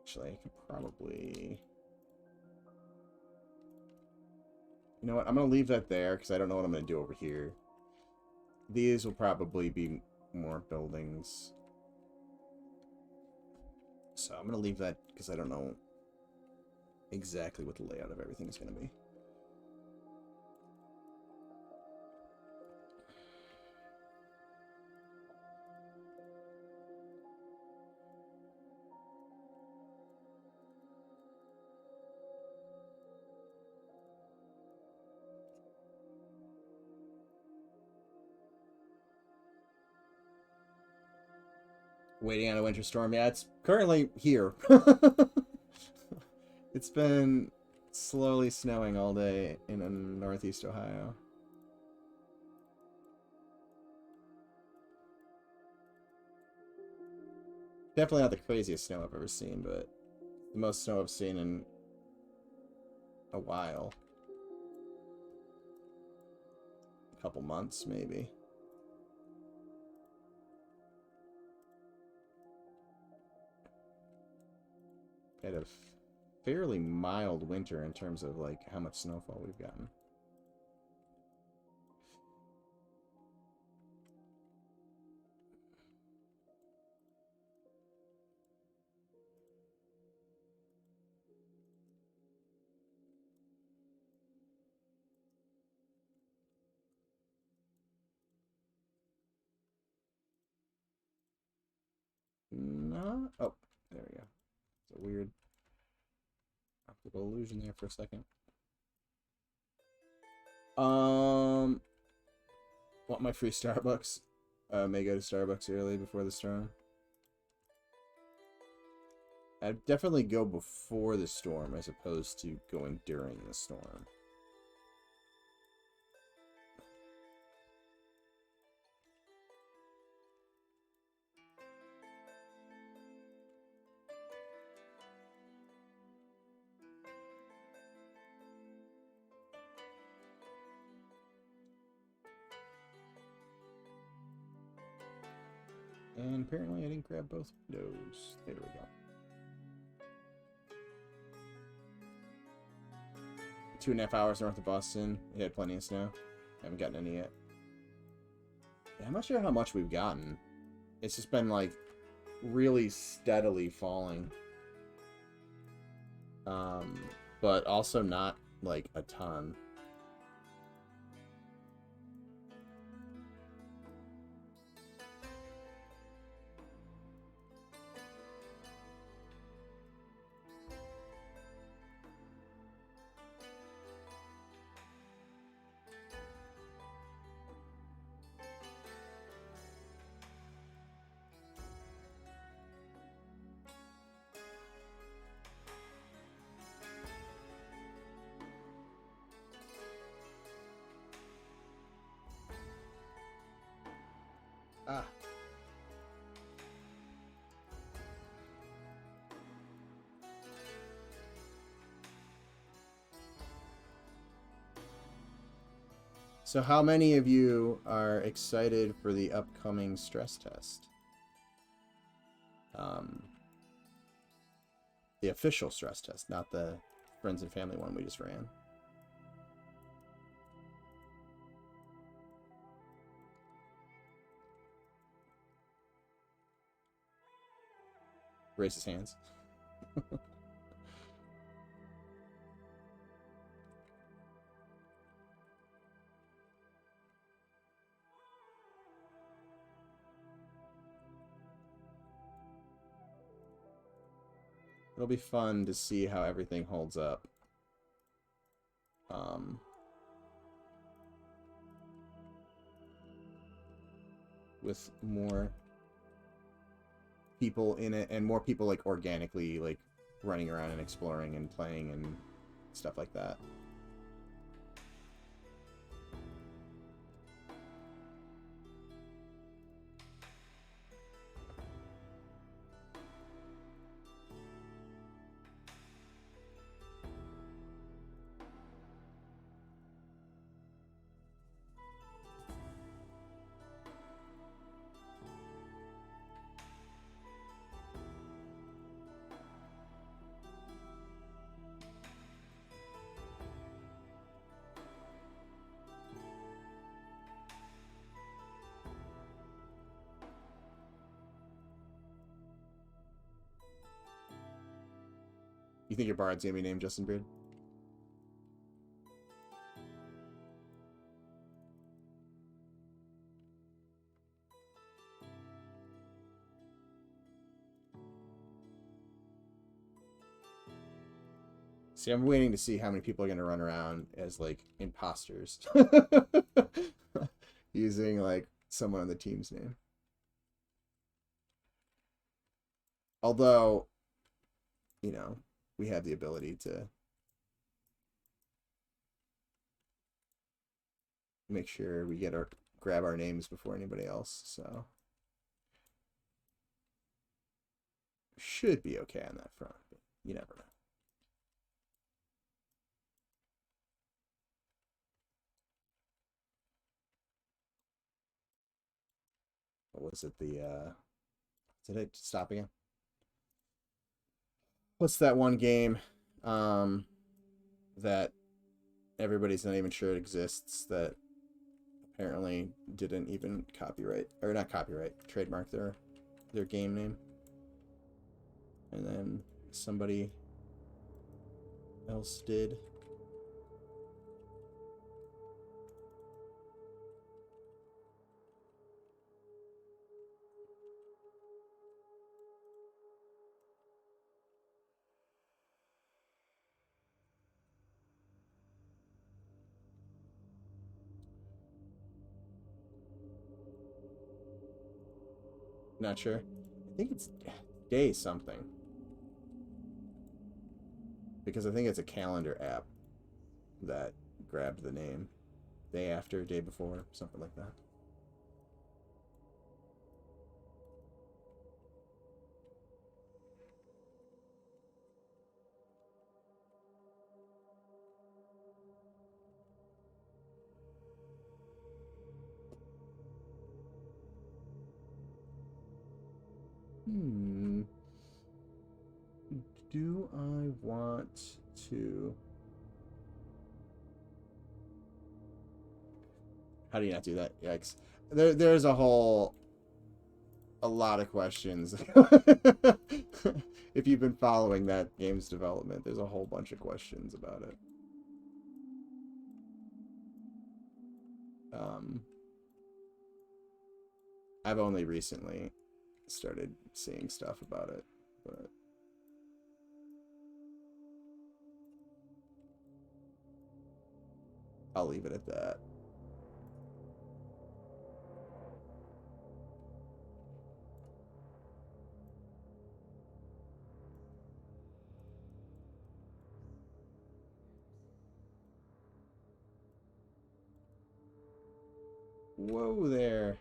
Actually, I could probably... You know what? I'm going to leave that there because I don't know what I'm going to do over here. These will probably be more buildings. So I'm going to leave that because I don't know exactly what the layout of everything is going to be. Waiting on a winter storm. Yeah, it's currently here. It's been slowly snowing all day in Northeast Ohio. Definitely not the craziest snow I've ever seen, but the most snow I've seen in a while. A couple months, maybe. Had a fairly mild winter in terms of, like, how much snowfall we've gotten. No. Oh, there we go. It's a weird optical illusion there for a second. Want my free Starbucks? May go to Starbucks early before the storm. I'd definitely go before the storm as opposed to going during the storm. And apparently I didn't grab both windows. There we go. 2.5 hours north of Boston. It had plenty of snow. Haven't gotten any yet. Yeah, I'm not sure how much we've gotten. It's just been like really steadily falling. But also not like a ton. Ah. So how many of you are excited for the upcoming stress test? The official stress test, not the friends and family one we just ran. Raise his hands. It'll be fun to see how everything holds up. With more people in it and more people like organically like running around and exploring and playing and stuff like that. You think your bard's gonna be named Justin Beard? See, I'm waiting to see how many people are gonna run around as like imposters. Using like someone on the team's name. Although, you know, we have the ability to make sure we grab our names before anybody else, so should be okay on that front, but you never know. What was it? Did it stop again? What's that one game that everybody's not even sure it exists, that apparently didn't even trademark their game name, and then somebody else did. Not sure. I think it's day something. Because I think it's a calendar app that grabbed the name. Day after, day before, something like that. Do I want to... How do you not do that? Yikes. There's a lot of questions. If you've been following that game's development, there's a whole bunch of questions about it. I've only recently started seeing stuff about it, but I'll leave it at that. Whoa there.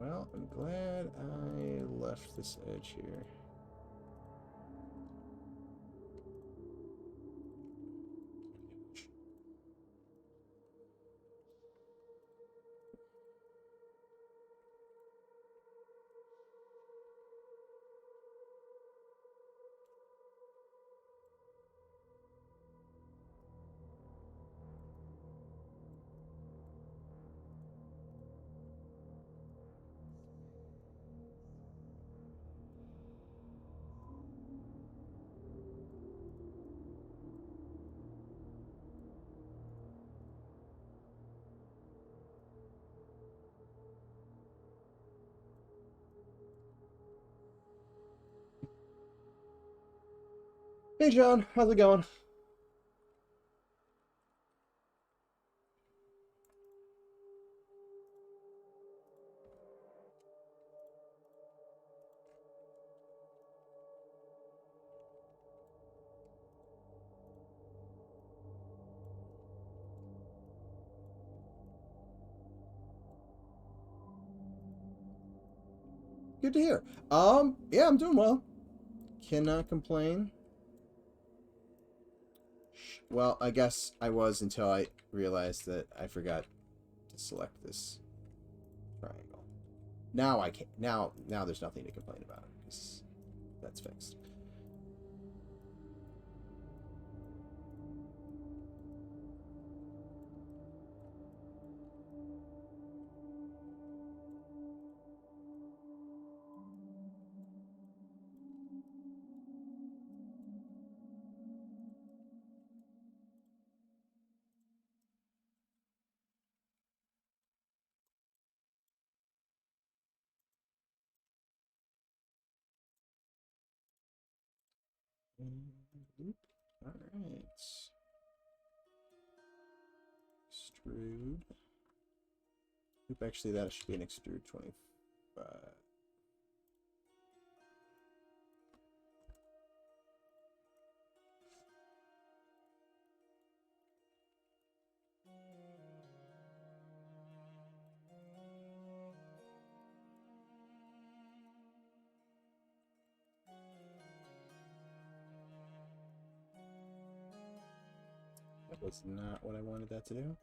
Well, I'm glad I left this edge here. Hey John, how's it going? Good to hear. Yeah, I'm doing well. Cannot complain. Well, I guess I was until I realized that I forgot to select this triangle. Now I can't. Now there's nothing to complain about because that's fixed. All right. Extrude. Oop, actually, that should be an extrude 25. That was not what I wanted that to do.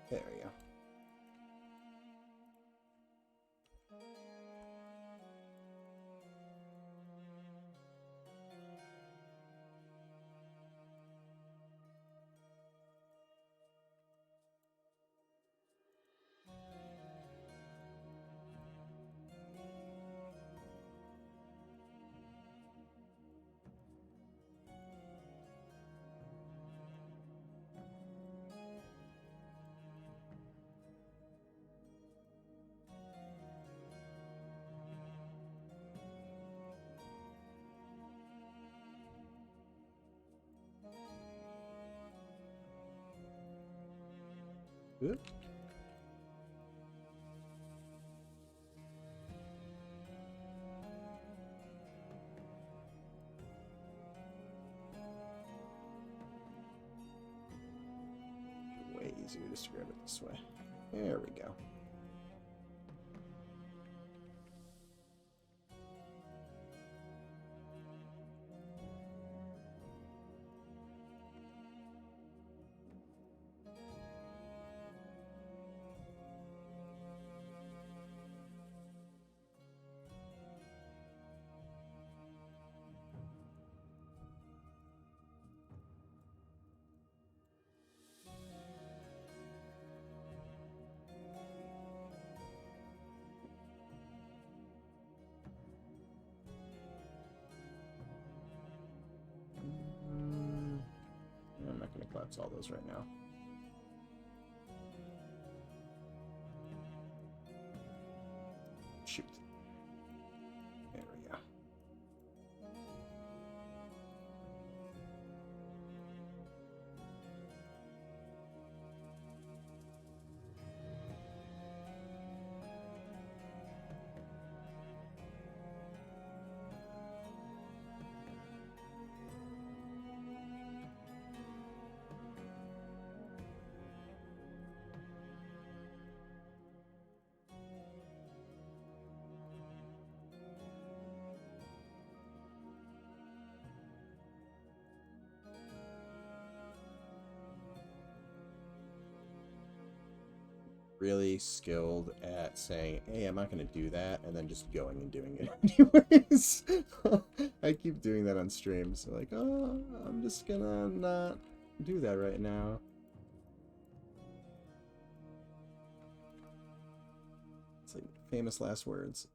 There we go. Oop. Way easier just to grab it this way. There we go. I'm not going to collapse all those right now. Shoot. There we go. Really skilled at saying, hey, I'm not going to do that, and then just going and doing it anyways. I keep doing that on streams. So like, oh, I'm just going to not do that right now. It's like famous last words.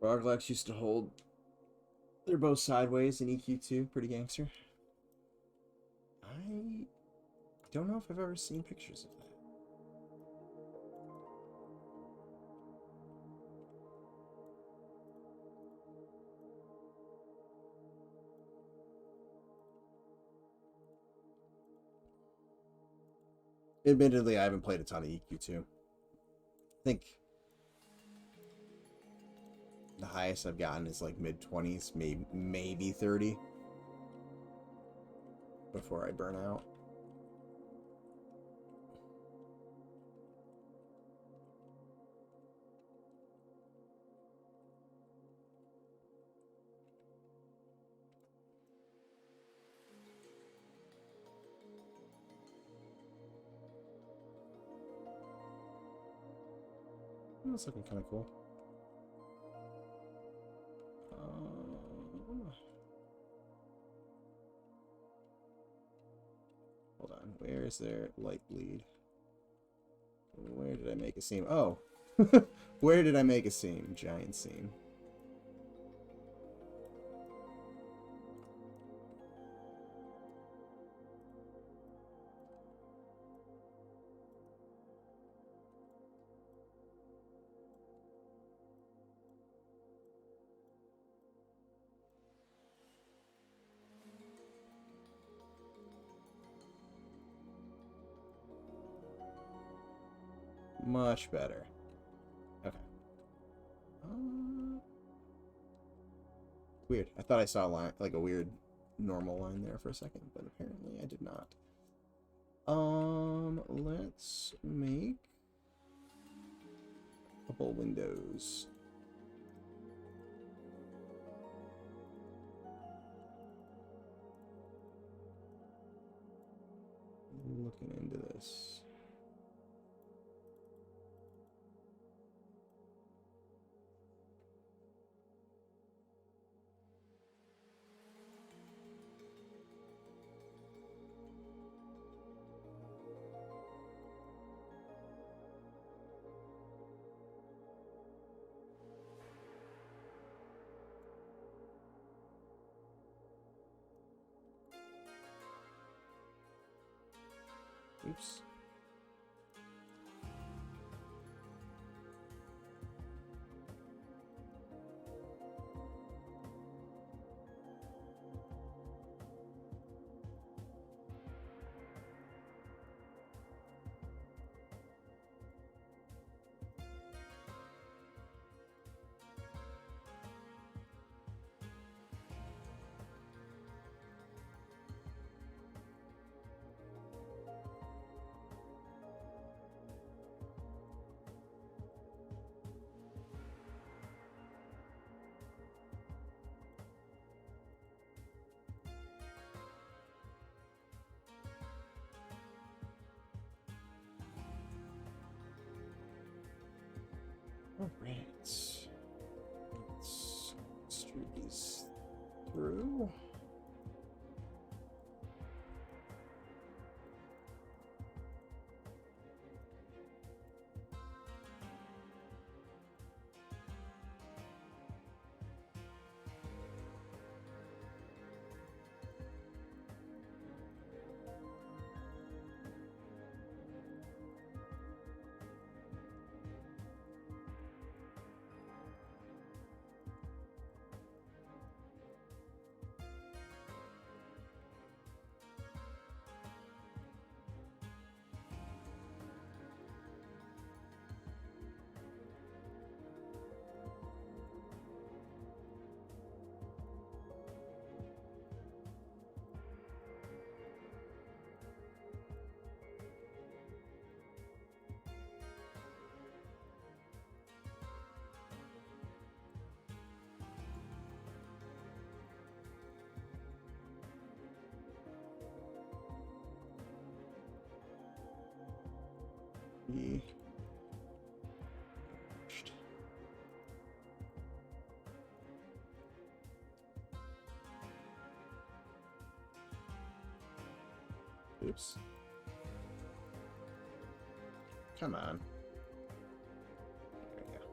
Roglax used to hold their bow sideways in EQ2. Pretty gangster. I don't know if I've ever seen pictures of that. Admittedly, I haven't played a ton of EQ2. I think the highest I've gotten is like mid-20s, maybe 30 before I burn out. That's looking kind of cool. Hold on. Where is there light bleed? Where did I make a seam? Oh. Where did I make a seam? Giant seam. Much better. Okay. Weird. I thought I saw a line, like a weird normal line there for a second, but apparently I did not. Let's make a couple windows. Looking into this. Oops. All right. Let's stream these through. Oops. Come on. There we go.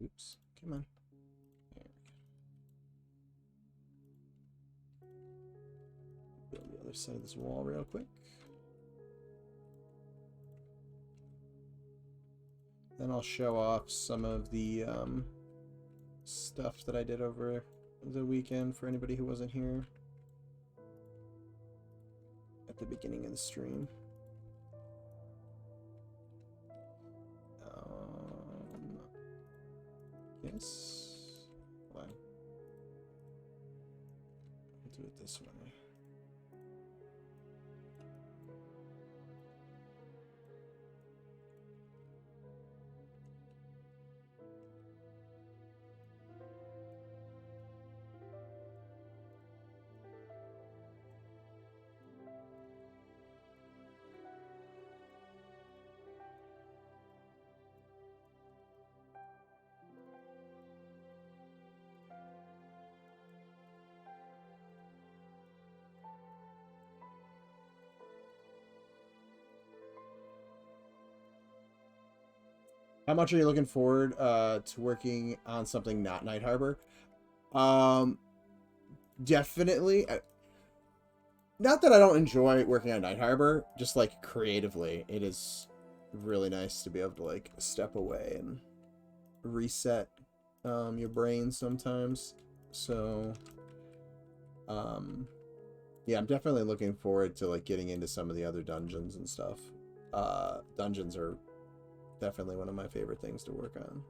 Oops. Come on. There we go. Build the other side of this wall real quick. Then I'll show off some of the stuff that I did over the weekend for anybody who wasn't here at the beginning of the stream. Yes. Hold on. I'll do it this way. How much are you looking forward to working on something not Night Harbor? Definitely. Not that I don't enjoy working on Night Harbor, just like creatively, it is really nice to be able to like step away and reset your brain sometimes. So, yeah, I'm definitely looking forward to like getting into some of the other dungeons and stuff. Dungeons are definitely one of my favorite things to work on.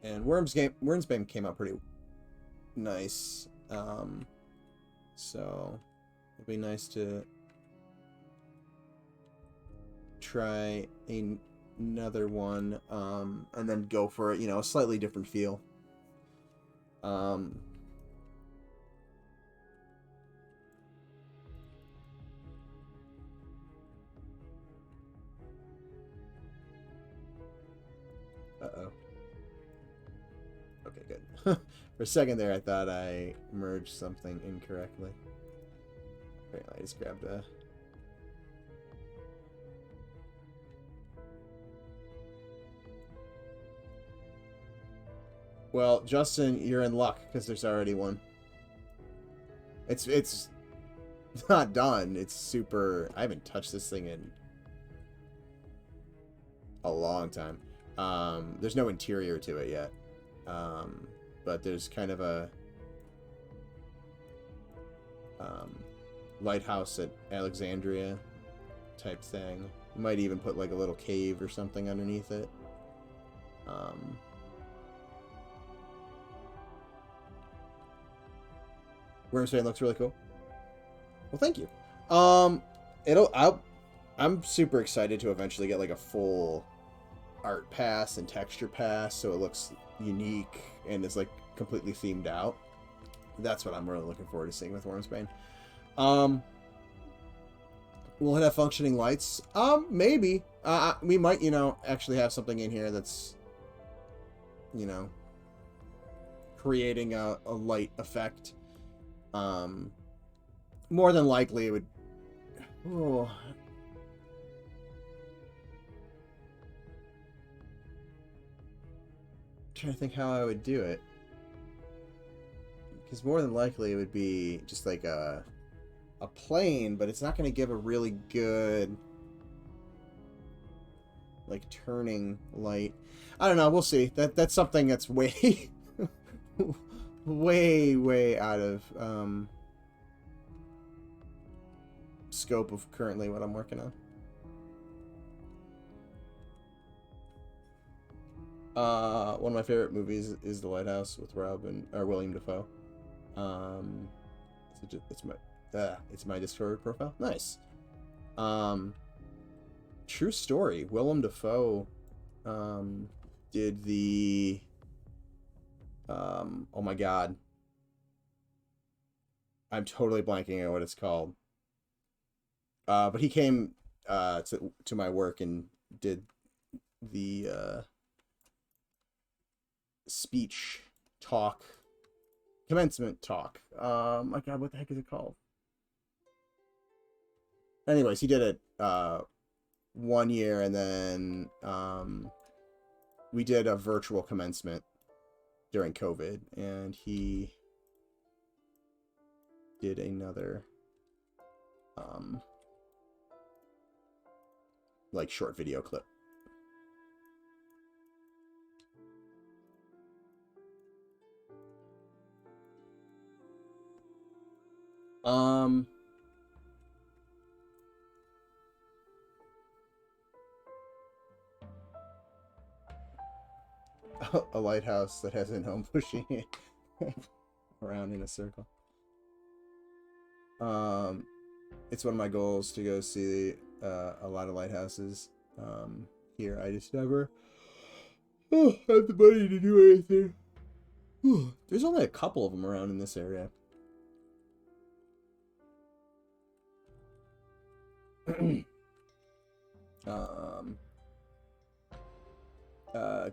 And Wormsbane came out pretty nice. So it'll be nice to try another one, and then go for, you know, a slightly different feel. Uh-oh. Okay, good. For a second there, I thought I merged something incorrectly. Apparently, I just grabbed a... Well, Justin, you're in luck, because there's already one. It's not done. It's super... I haven't touched this thing in a long time. There's no interior to it yet. But there's kind of a lighthouse at Alexandria type thing. Might even put like a little cave or something underneath it. Wormsbane looks really cool. Well, thank you. I'm super excited to eventually get like a full art pass and texture pass, so it looks unique and is like completely themed out. That's what I'm really looking forward to seeing with Wormsbane. Will it have functioning lights? Maybe. We might, you know, actually have something in here that's, you know, creating a light effect. More than likely it would... Oh... Trying to think how I would do it, because more than likely it would be just like a plane, but it's not going to give a really good like turning light. I don't know, we'll see. That's something that's way way out of scope of currently what I'm working on. One of my favorite movies is The Lighthouse with William Dafoe. It's my Discord profile. Nice. True story. Willem Dafoe did the oh my god, I'm totally blanking on what it's called. But he came to my work and did the speech talk, commencement talk. My god, what the heck is it called? Anyways, he did it 1 year, and then we did a virtual commencement during COVID, and he did another like short video clip. A lighthouse that has a gnome pushing it around in a circle. It's one of my goals to go see a lot of lighthouses here. I just never have the money to do anything. There's only a couple of them around in this area.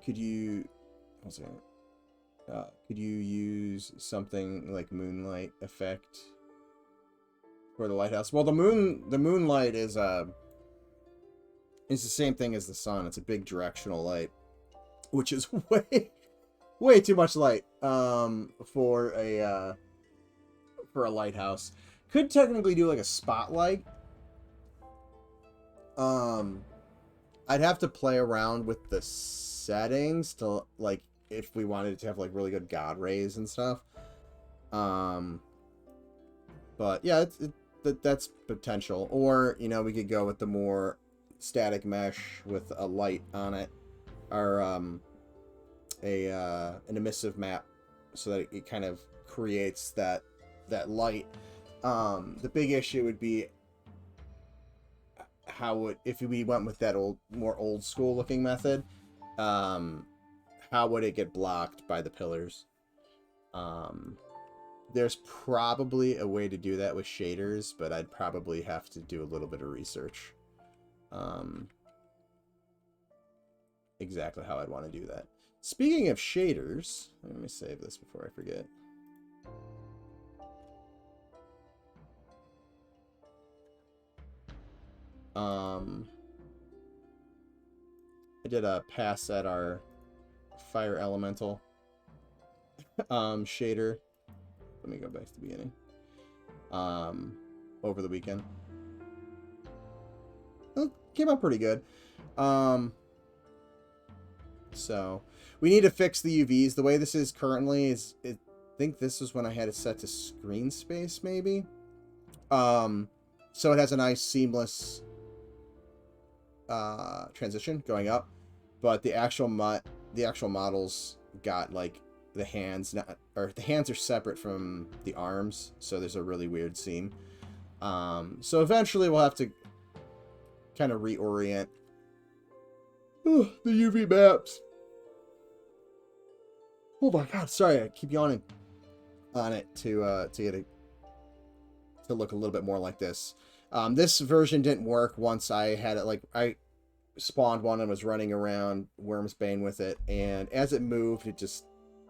Could you use something like moonlight effect for the lighthouse? Well, the moonlight is the same thing as the sun. It's a big directional light, which is way too much light for a lighthouse. could technically do like a spotlight. I'd have to play around with the settings to, like, if we wanted to have like really good God rays and stuff. But yeah, that's potential. Or, you know, we could go with the more static mesh with a light on it, or an emissive map, so that it kind of creates that light. The big issue would be if we went with that more old school looking method, how would it get blocked by the pillars? There's probably a way to do that with shaders, but I'd probably have to do a little bit of research. Exactly how I'd want to do that. Speaking of shaders, let me save this before I forget. I did a pass at our fire elemental shader. Let me go back to the beginning. Over the weekend. It came out pretty good. So we need to fix the UVs. The way this is currently is, I think this is when I had it set to screen space, maybe. So it has a nice seamless transition going up, but the actual models got like the hands the hands are separate from the arms, so there's a really weird seam. So eventually we'll have to kind of reorient the UV maps. Oh my god, sorry, I keep yawning on it to get it to look a little bit more like this. This version didn't work once I had it, like, I spawned one and was running around Wormsbane with it, and as it moved, it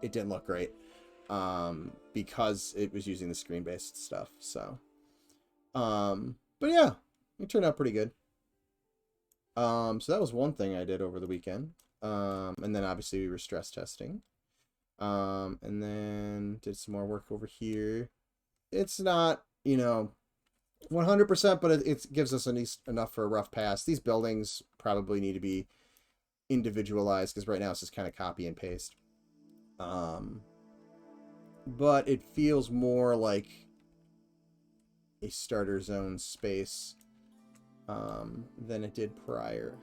didn't look great, because it was using the screen-based stuff. So, but yeah, it turned out pretty good. So that was one thing I did over the weekend. And then obviously we were stress testing. And then did some more work over here. It's not, you know, 100%, but it gives us enough for a rough pass. These buildings probably need to be individualized, because right now it's just kind of copy and paste. But it feels more like a starter zone space than it did prior.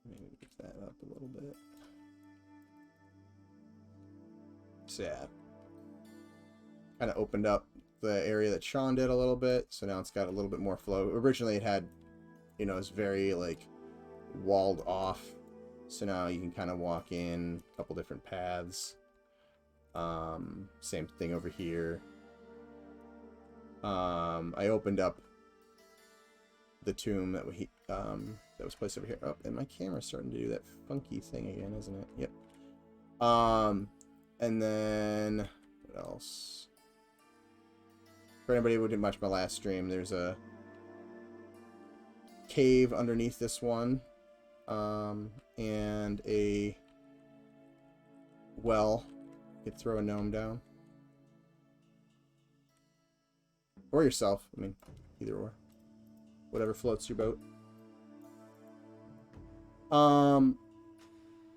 Maybe move that up a little bit. So yeah, kind of opened up the area that Sean did a little bit, so now it's got a little bit more flow. Originally it had, you know, it's very like walled off, so now you can kind of walk in a couple different paths. Same thing over here. I opened up the tomb that was placed over here. Oh, and my camera's starting to do that funky thing again, isn't it? Yep. And then what else? For anybody who didn't watch my last stream, there's a cave underneath this one, and a well. You could throw a gnome down, or yourself. I mean, either or, whatever floats your boat.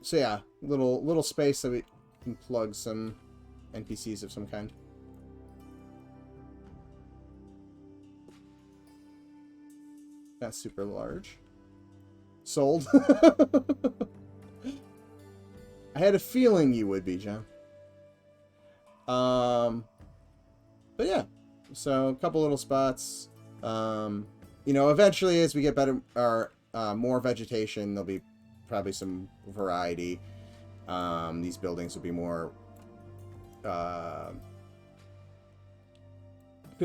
So yeah, little space that we can plug some NPCs of some kind. Not super large. Sold. I had a feeling you would be, John. But yeah, so a couple little spots. You know, eventually as we get better or more vegetation, there'll be probably some variety. These buildings will be more feel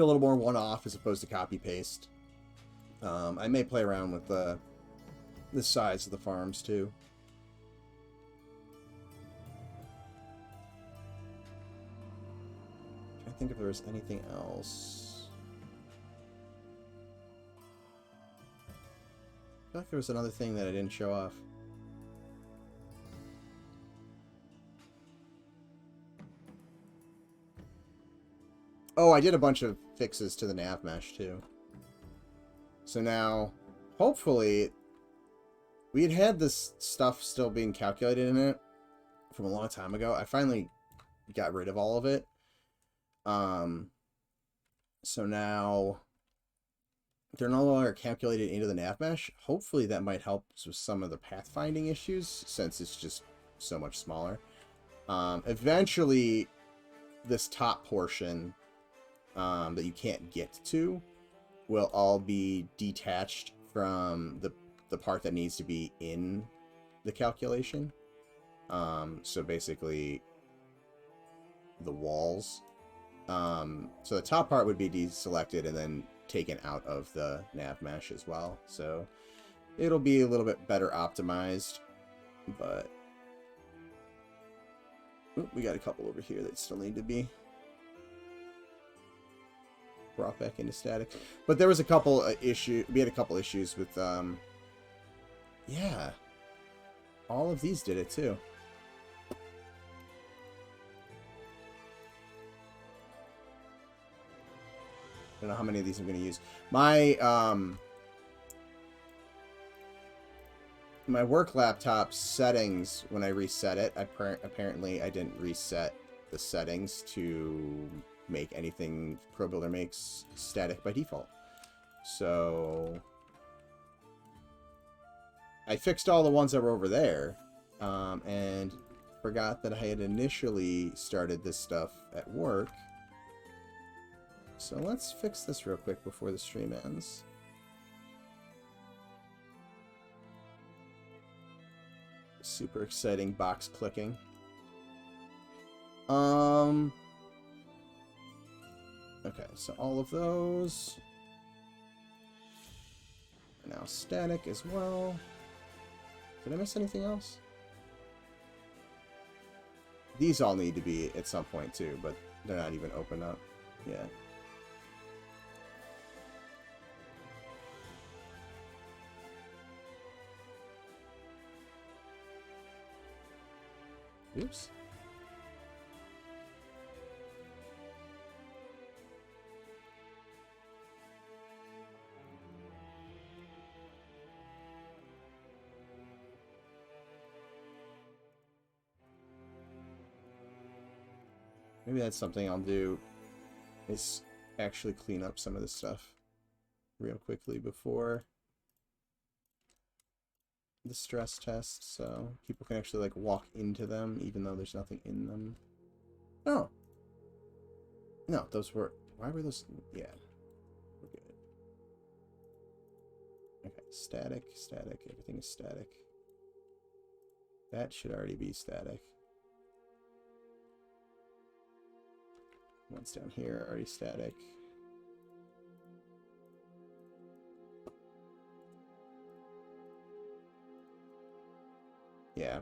a little more one-off as opposed to copy-paste. I may play around with the size of the farms too. I think if there was anything else. I feel like there was another thing that I didn't show off. Oh, I did a bunch of fixes to the nav mesh too. So now, hopefully, we had this stuff still being calculated in it from a long time ago. I finally got rid of all of it. So now they're no longer calculated into the nav mesh. Hopefully that might help with some of the pathfinding issues since it's just so much smaller. Eventually, this top portion that you can't get to will all be detached from the part that needs to be in the calculation. So basically, the walls. So the top part would be deselected and then taken out of the nav mesh as well. So it'll be a little bit better optimized, but we got a couple over here that still need to be brought back into static. But there was a couple we had a couple issues with yeah, all of these did it too. I don't know how many of these I'm going to use. My my work laptop settings, when I reset it, apparently I didn't reset the settings to make anything ProBuilder makes static by default. So I fixed all the ones that were over there, and forgot that I had initially started this stuff at work. So let's fix this real quick before the stream ends. Super exciting box clicking. Okay, so all of those are now static as well. Did I miss anything else? These all need to be at some point too, but they're not even opened up yet. Oops. Maybe that's something I'll do, is actually clean up some of this stuff real quickly before the stress test, so people can actually like walk into them even though there's nothing in them. Oh. No, those were... Why were those... Yeah. We're good. Okay, static, static, everything is static. That should already be static. Ones down here are already static. Yeah.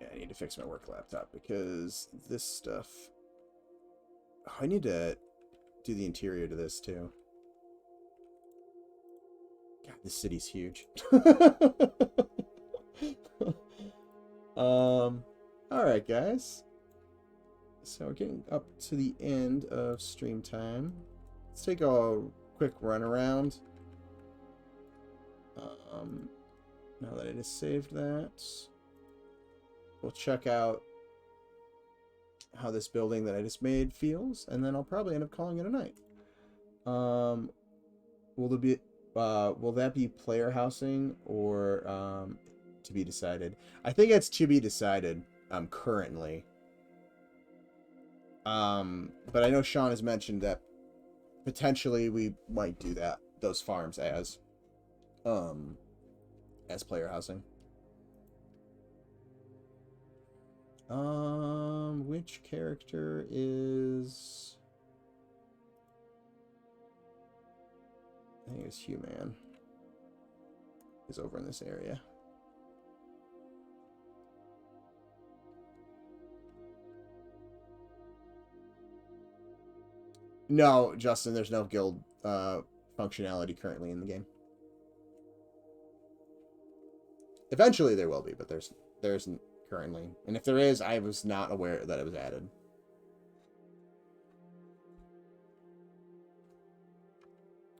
Yeah, I need to fix my work laptop because this stuff... Oh, I need to do the interior to this too. God, this city's huge. Alright, guys. So we're getting up to the end of stream time. Let's take a quick run around. Now that I just saved that, we'll check out how this building that I just made feels, and then I'll probably end up calling it a night. Will that be player housing or to be decided? I think it's to be decided currently. But I know Sean has mentioned that potentially we might do those farms as player housing. Which character is... I think it's Human. Is over in this area. No, Justin, there's no guild functionality currently in the game. Eventually there will be, but there isn't currently. And if there is, I was not aware that it was added.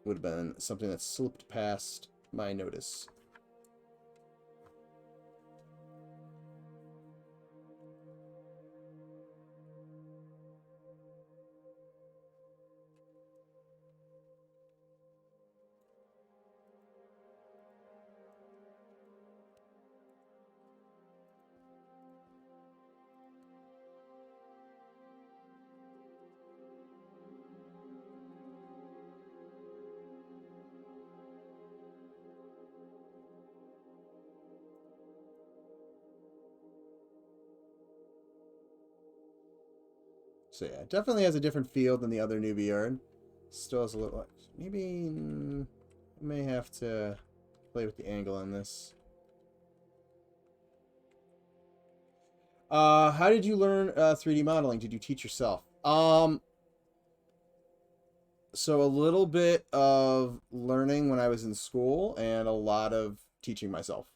would have been something that slipped past my notice. So yeah, it definitely has a different feel than the other newbie yard. Still has a little... Maybe... I may have to play with the angle on this. How did you learn 3D modeling? Did you teach yourself? So a little bit of learning when I was in school and a lot of teaching myself.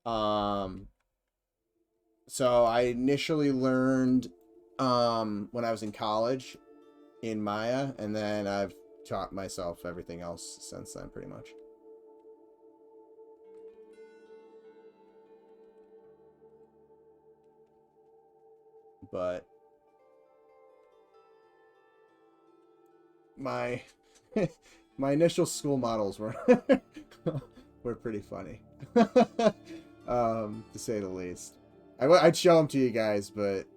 So I initially learned when I was in college in Maya, and then I've taught myself everything else since then, pretty much. But my my initial school models were were pretty funny, to say the least. I'd show them to you guys, but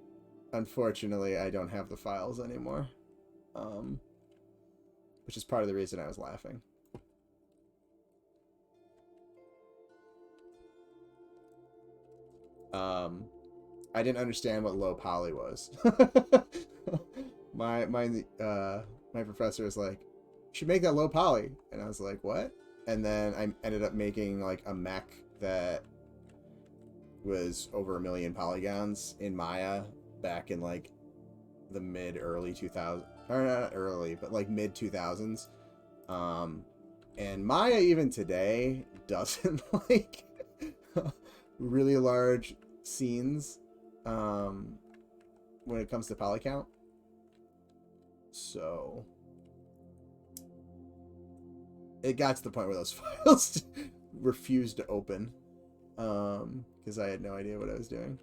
unfortunately, I don't have the files anymore, which is part of the reason I was laughing. I didn't understand what low poly was. my professor was like, "You should make that low poly," and I was like, "What?" And then I ended up making like a mech that was over 1 million polygons in Maya back in like the early 2000s, or not early, but like mid 2000s. And Maya even today doesn't like really large scenes when it comes to poly count. So it got to the point where those files refused to open because I had no idea what I was doing.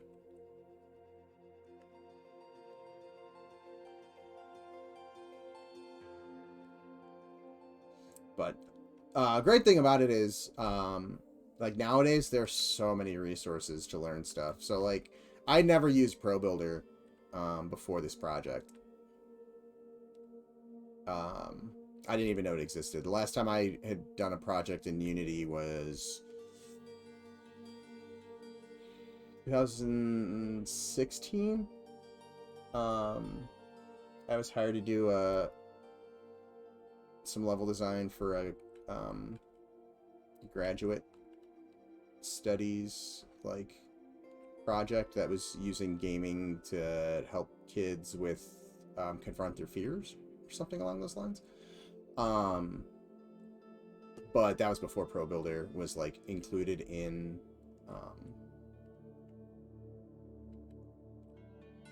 But great thing about it is like nowadays there's so many resources to learn stuff. So like I never used Pro Builder before this project. I didn't even know it existed. The last time I had done a project in Unity was 2016. I was hired to do some level design for a graduate studies like project that was using gaming to help kids with confront their fears or something along those lines. But that was before Pro Builder was like included in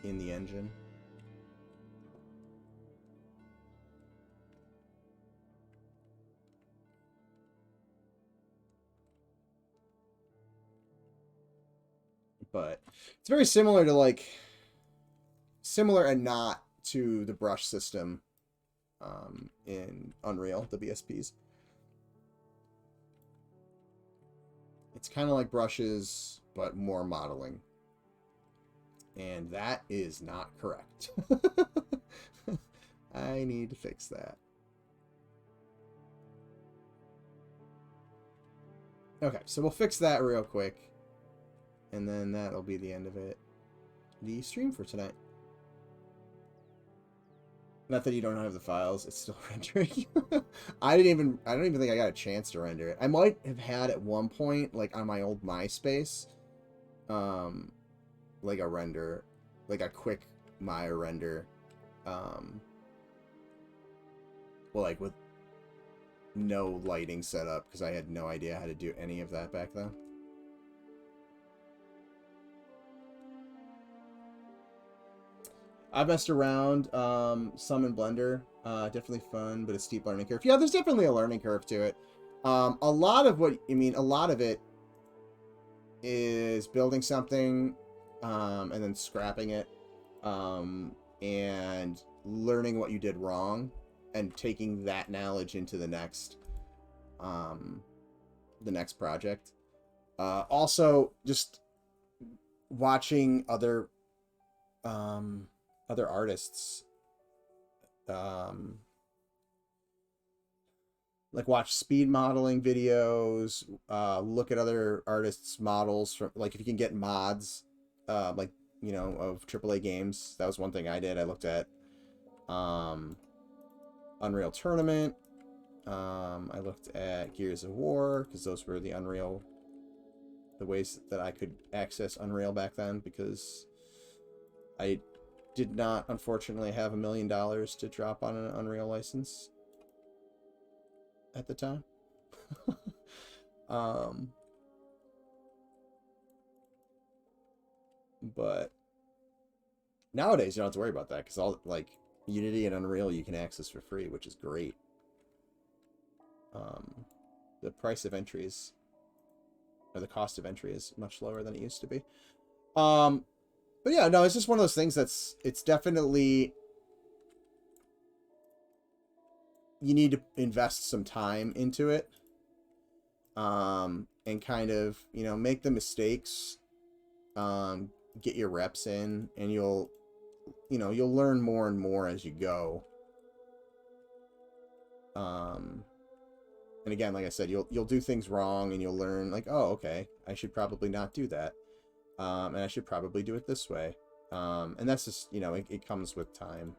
the engine. But it's very similar to like similar and not to the brush system in Unreal, the BSPs. It's kind of like brushes, but more modeling. And that is not correct. I need to fix that. Okay, so we'll fix that real quick. And then that'll be the end of it. The stream for tonight. Not that you don't have the files, it's still rendering. I don't even think I got a chance to render it. I might have had at one point, like on my old MySpace, like a render, like a quick Maya render. Well, like with no lighting set up, because I had no idea how to do any of that back then. I've messed around some in Blender. Definitely fun, but a steep learning curve. Yeah, there's definitely a learning curve to it. A lot of what I mean, a lot of it is building something and then scrapping it and learning what you did wrong and taking that knowledge into the next project. Also, just watching other artists, like watch speed modeling videos, look at other artists' models from, like, if you can get mods, like, you know, of AAA games. That was one thing I did. I looked at Unreal Tournament. I looked at Gears of War, because those were the ways that I could access Unreal back then, because I did not, unfortunately, have $1 million to drop on an Unreal license at the time. But nowadays you don't have to worry about that, because all, like, Unity and Unreal you can access for free, which is great. The price of entries, or the cost of entry, is much lower than it used to be. But yeah, no, it's just one of those things it's definitely, you need to invest some time into it, and kind of, you know, make the mistakes, get your reps in, and you'll learn more and more as you go. And again, like I said, you'll do things wrong, and you'll learn, like, oh, okay, I should probably not do that, and I should probably do it this way. And that's just, you know, it comes with time.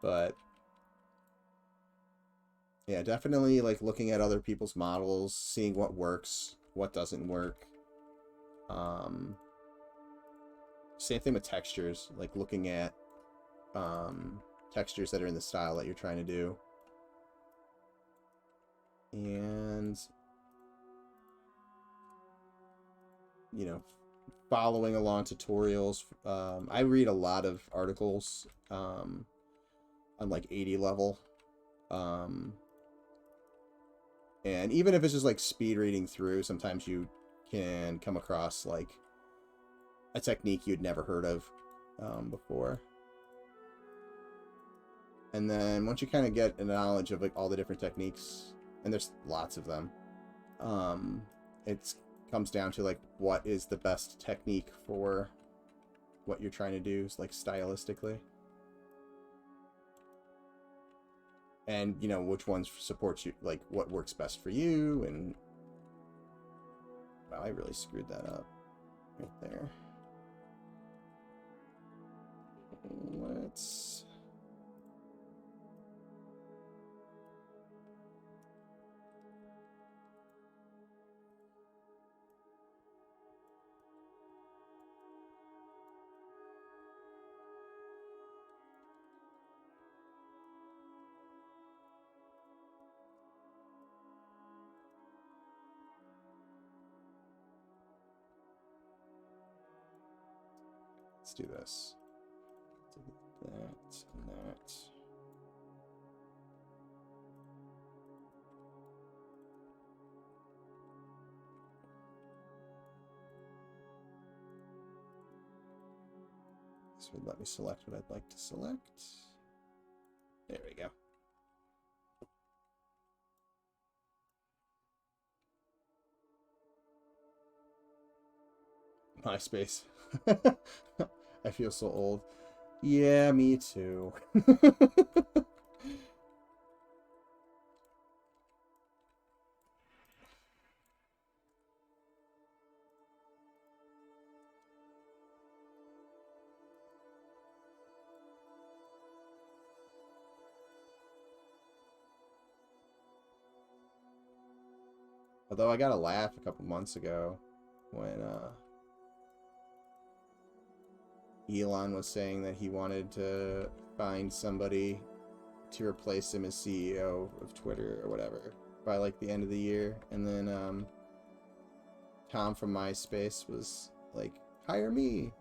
But yeah, definitely, like, looking at other people's models, seeing what works, what doesn't work. Same thing with textures, like looking at textures that are in the style that you're trying to do. And, you know, following along tutorials. I read a lot of articles on, like, 80 level. And even if it's just, like, speed reading through, sometimes you can come across, like, a technique you'd never heard of before. And then once you kind of get a knowledge of, like, all the different techniques, and there's lots of them, it comes down to, like, what is the best technique for what you're trying to do, like, stylistically. And, you know, which ones supports you, like, what works best for you. And wow, I really screwed that up right there. Let's do this. Do that and that. This would let me select what I'd like to select. There we go. MySpace. I feel so old. Yeah, me too. Although I got a laugh a couple months ago when Elon was saying that he wanted to find somebody to replace him as CEO of Twitter or whatever by, like, the end of the year. And then Tom from MySpace was like, hire me.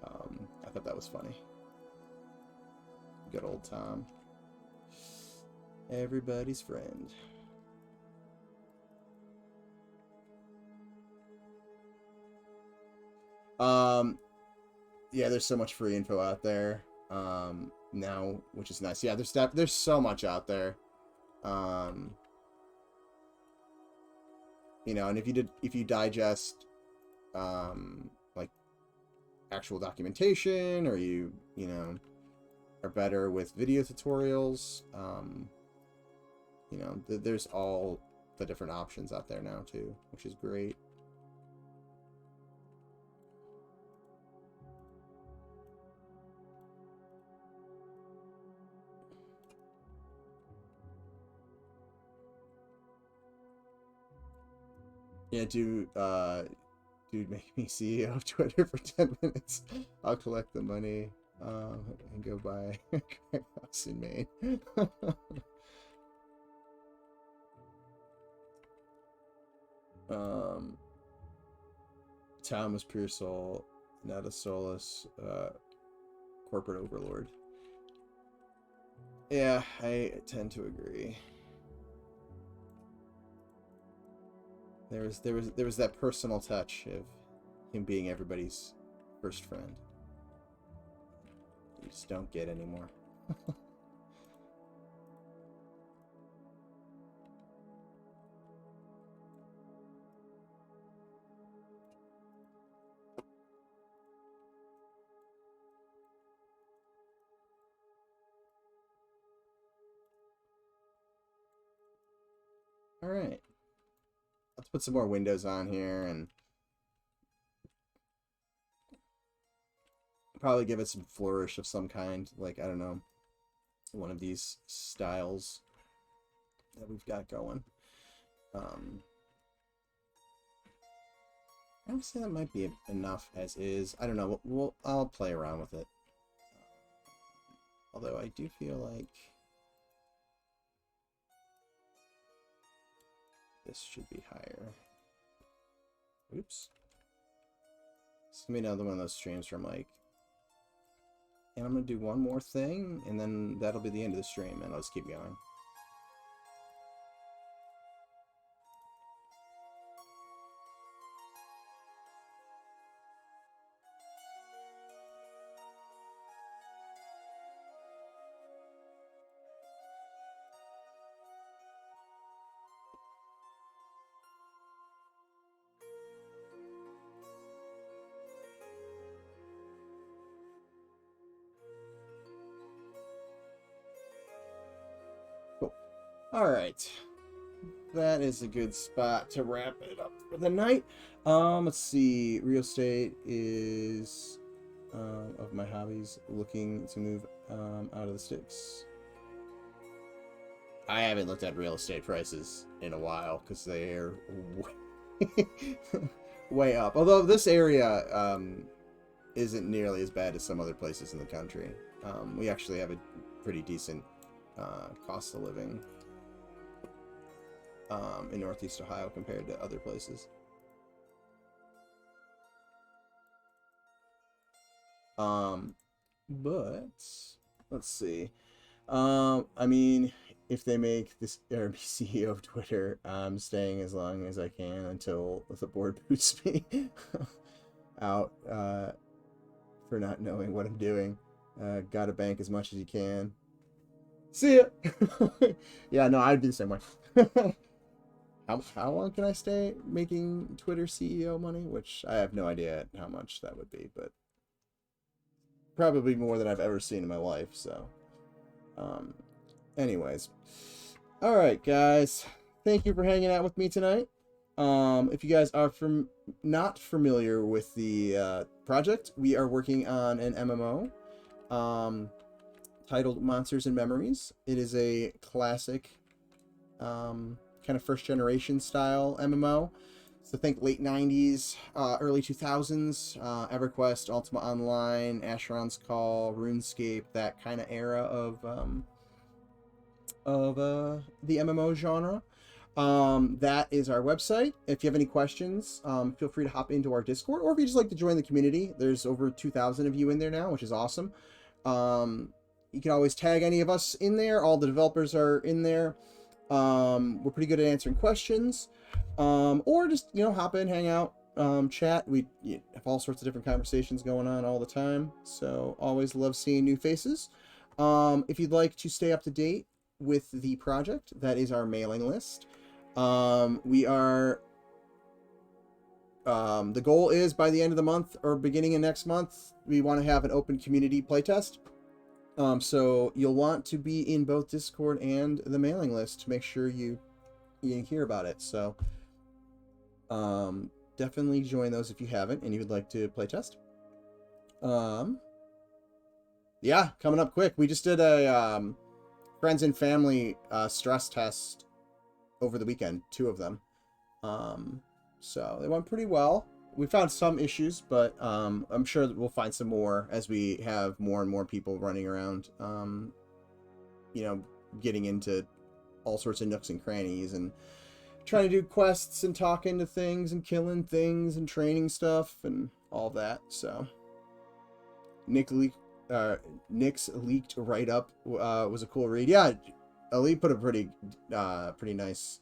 I thought that was funny. Good old Tom. Everybody's friend. Yeah, there's so much free info out there now, which is nice. Yeah, there's so much out there. You know, and if you digest like actual documentation, or you know, are better with video tutorials, you know, there's all the different options out there now too, which is great. Yeah, dude, make me CEO of Twitter for 10 minutes. I'll collect the money and go buy a great house in Maine. Tom was pure soul, not a soulless corporate overlord. Yeah, I tend to agree. There was that personal touch of him being everybody's first friend. You just don't get anymore. All right. Let's put some more windows on here and probably give it some flourish of some kind. Like, I don't know, one of these styles that we've got going. I would say that might be enough as is. I don't know. I'll play around with it. Although I do feel like this should be higher. Oops. It's gonna be another one of those streams from like, and I'm gonna do one more thing, and then that'll be the end of the stream, and I'll just keep going. All right, that is a good spot to wrap it up for the night. Let's see. Real estate is of my hobbies. Looking to move out of the sticks. I haven't looked at real estate prices in a while because they're way up. Although this area isn't nearly as bad as some other places in the country. We actually have a pretty decent cost of living in Northeast Ohio compared to other places. But let's see. I mean, if they make this Arab CEO of Twitter, I'm staying as long as I can until the board boots me out for not knowing what I'm doing. Gotta bank as much as you can. See ya. Yeah, no, I'd be the same way. How long can I stay making Twitter CEO money? Which I have no idea how much that would be, but probably more than I've ever seen in my life. So, anyways, all right, guys, thank you for hanging out with me tonight. If you guys are not familiar with the project, we are working on an MMO titled Monsters and Memories. It is a classic kind of first generation style MMO. So think late 90s, early 2000s, EverQuest, Ultima Online, Asheron's Call, RuneScape, that kind of era of the MMO genre. That is our website. If you have any questions, feel free to hop into our Discord, or if you just like to join the community, there's over 2,000 of you in there now, which is awesome. You can always tag any of us in there. All the developers are in there. We're pretty good at answering questions, or just, you know, hop in, hang out, chat. We have all sorts of different conversations going on all the time, so always love seeing new faces. If you'd like to stay up to date with the project, that is our mailing list. We are the goal is by the end of the month or beginning of next month, we want to have an open community playtest. So you'll want to be in both Discord and the mailing list to make sure you hear about it. So definitely join those if you haven't and you would like to playtest. Yeah, coming up quick. We just did a friends and family stress test over the weekend, 2 of them. So they went pretty well. We found some issues, but I'm sure that we'll find some more as we have more and more people running around, you know, getting into all sorts of nooks and crannies and trying to do quests and talking to things and killing things and training stuff and all that. So Nick's leaked write-up was a cool read. Yeah, Ali put a pretty nice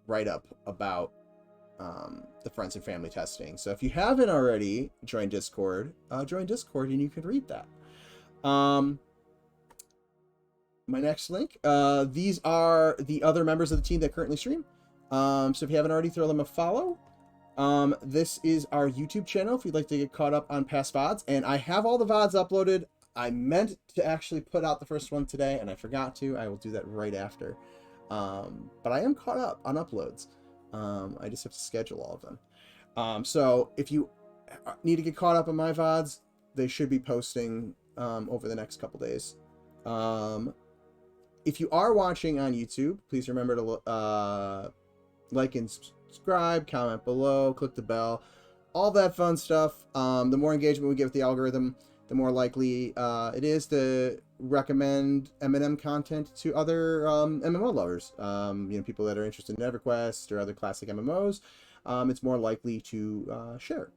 write-up about the friends and family testing. So if you haven't already joined Discord and you can read that. My next link, these are the other members of the team that currently stream. So if you haven't already, throw them a follow. This is our YouTube channel if you'd like to get caught up on past VODs, and I have all the VODs uploaded. I meant to actually put out the first one today and I forgot to. I will do that right after. But I am caught up on uploads. I just have to schedule all of them. So if you need to get caught up on my VODs, they should be posting over the next couple days. If you are watching on YouTube, please remember to like and subscribe, comment below, click the bell, all that fun stuff. The more engagement we get with the algorithm, the more likely it is to recommend M&M content to other MMO lovers. You know, people that are interested in EverQuest or other classic MMOs. It's more likely to share.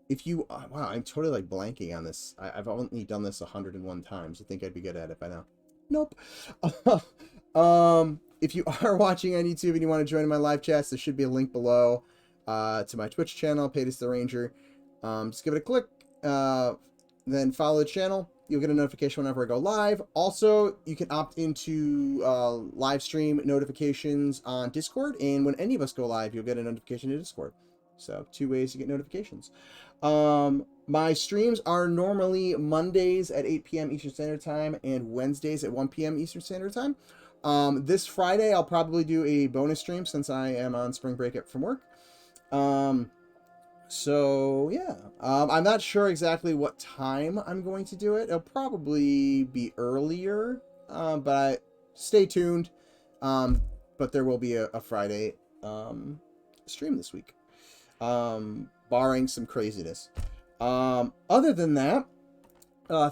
If you wow, I'm totally like blanking on this. I've only done this 101 times. I think I'd be good at it by now. Nope. If you are watching on YouTube and you want to join my live chats, there should be a link below to my Twitch channel, Paytas the Ranger. Just give it a click, then follow the channel. You'll get a notification whenever I go live. Also, you can opt into live stream notifications on Discord, and when any of us go live, you'll get a notification to Discord. So 2 ways to get notifications. My streams are normally Mondays at 8 p.m. Eastern Standard Time and Wednesdays at 1 p.m. Eastern Standard Time. This Friday, I'll probably do a bonus stream since I am on spring break from work. So yeah, I'm not sure exactly what time I'm going to do it. It'll probably be earlier, but stay tuned. But there will be a Friday stream this week, barring some craziness. Other than that,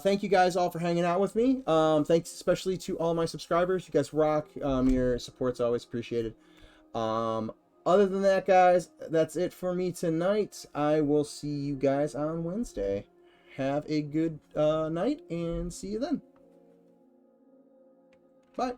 thank you guys all for hanging out with me. Thanks especially to all my subscribers. You guys rock. Your support's always appreciated. Other than that, guys, that's it for me tonight. I will see you guys on Wednesday. Have a good night and see you then. Bye.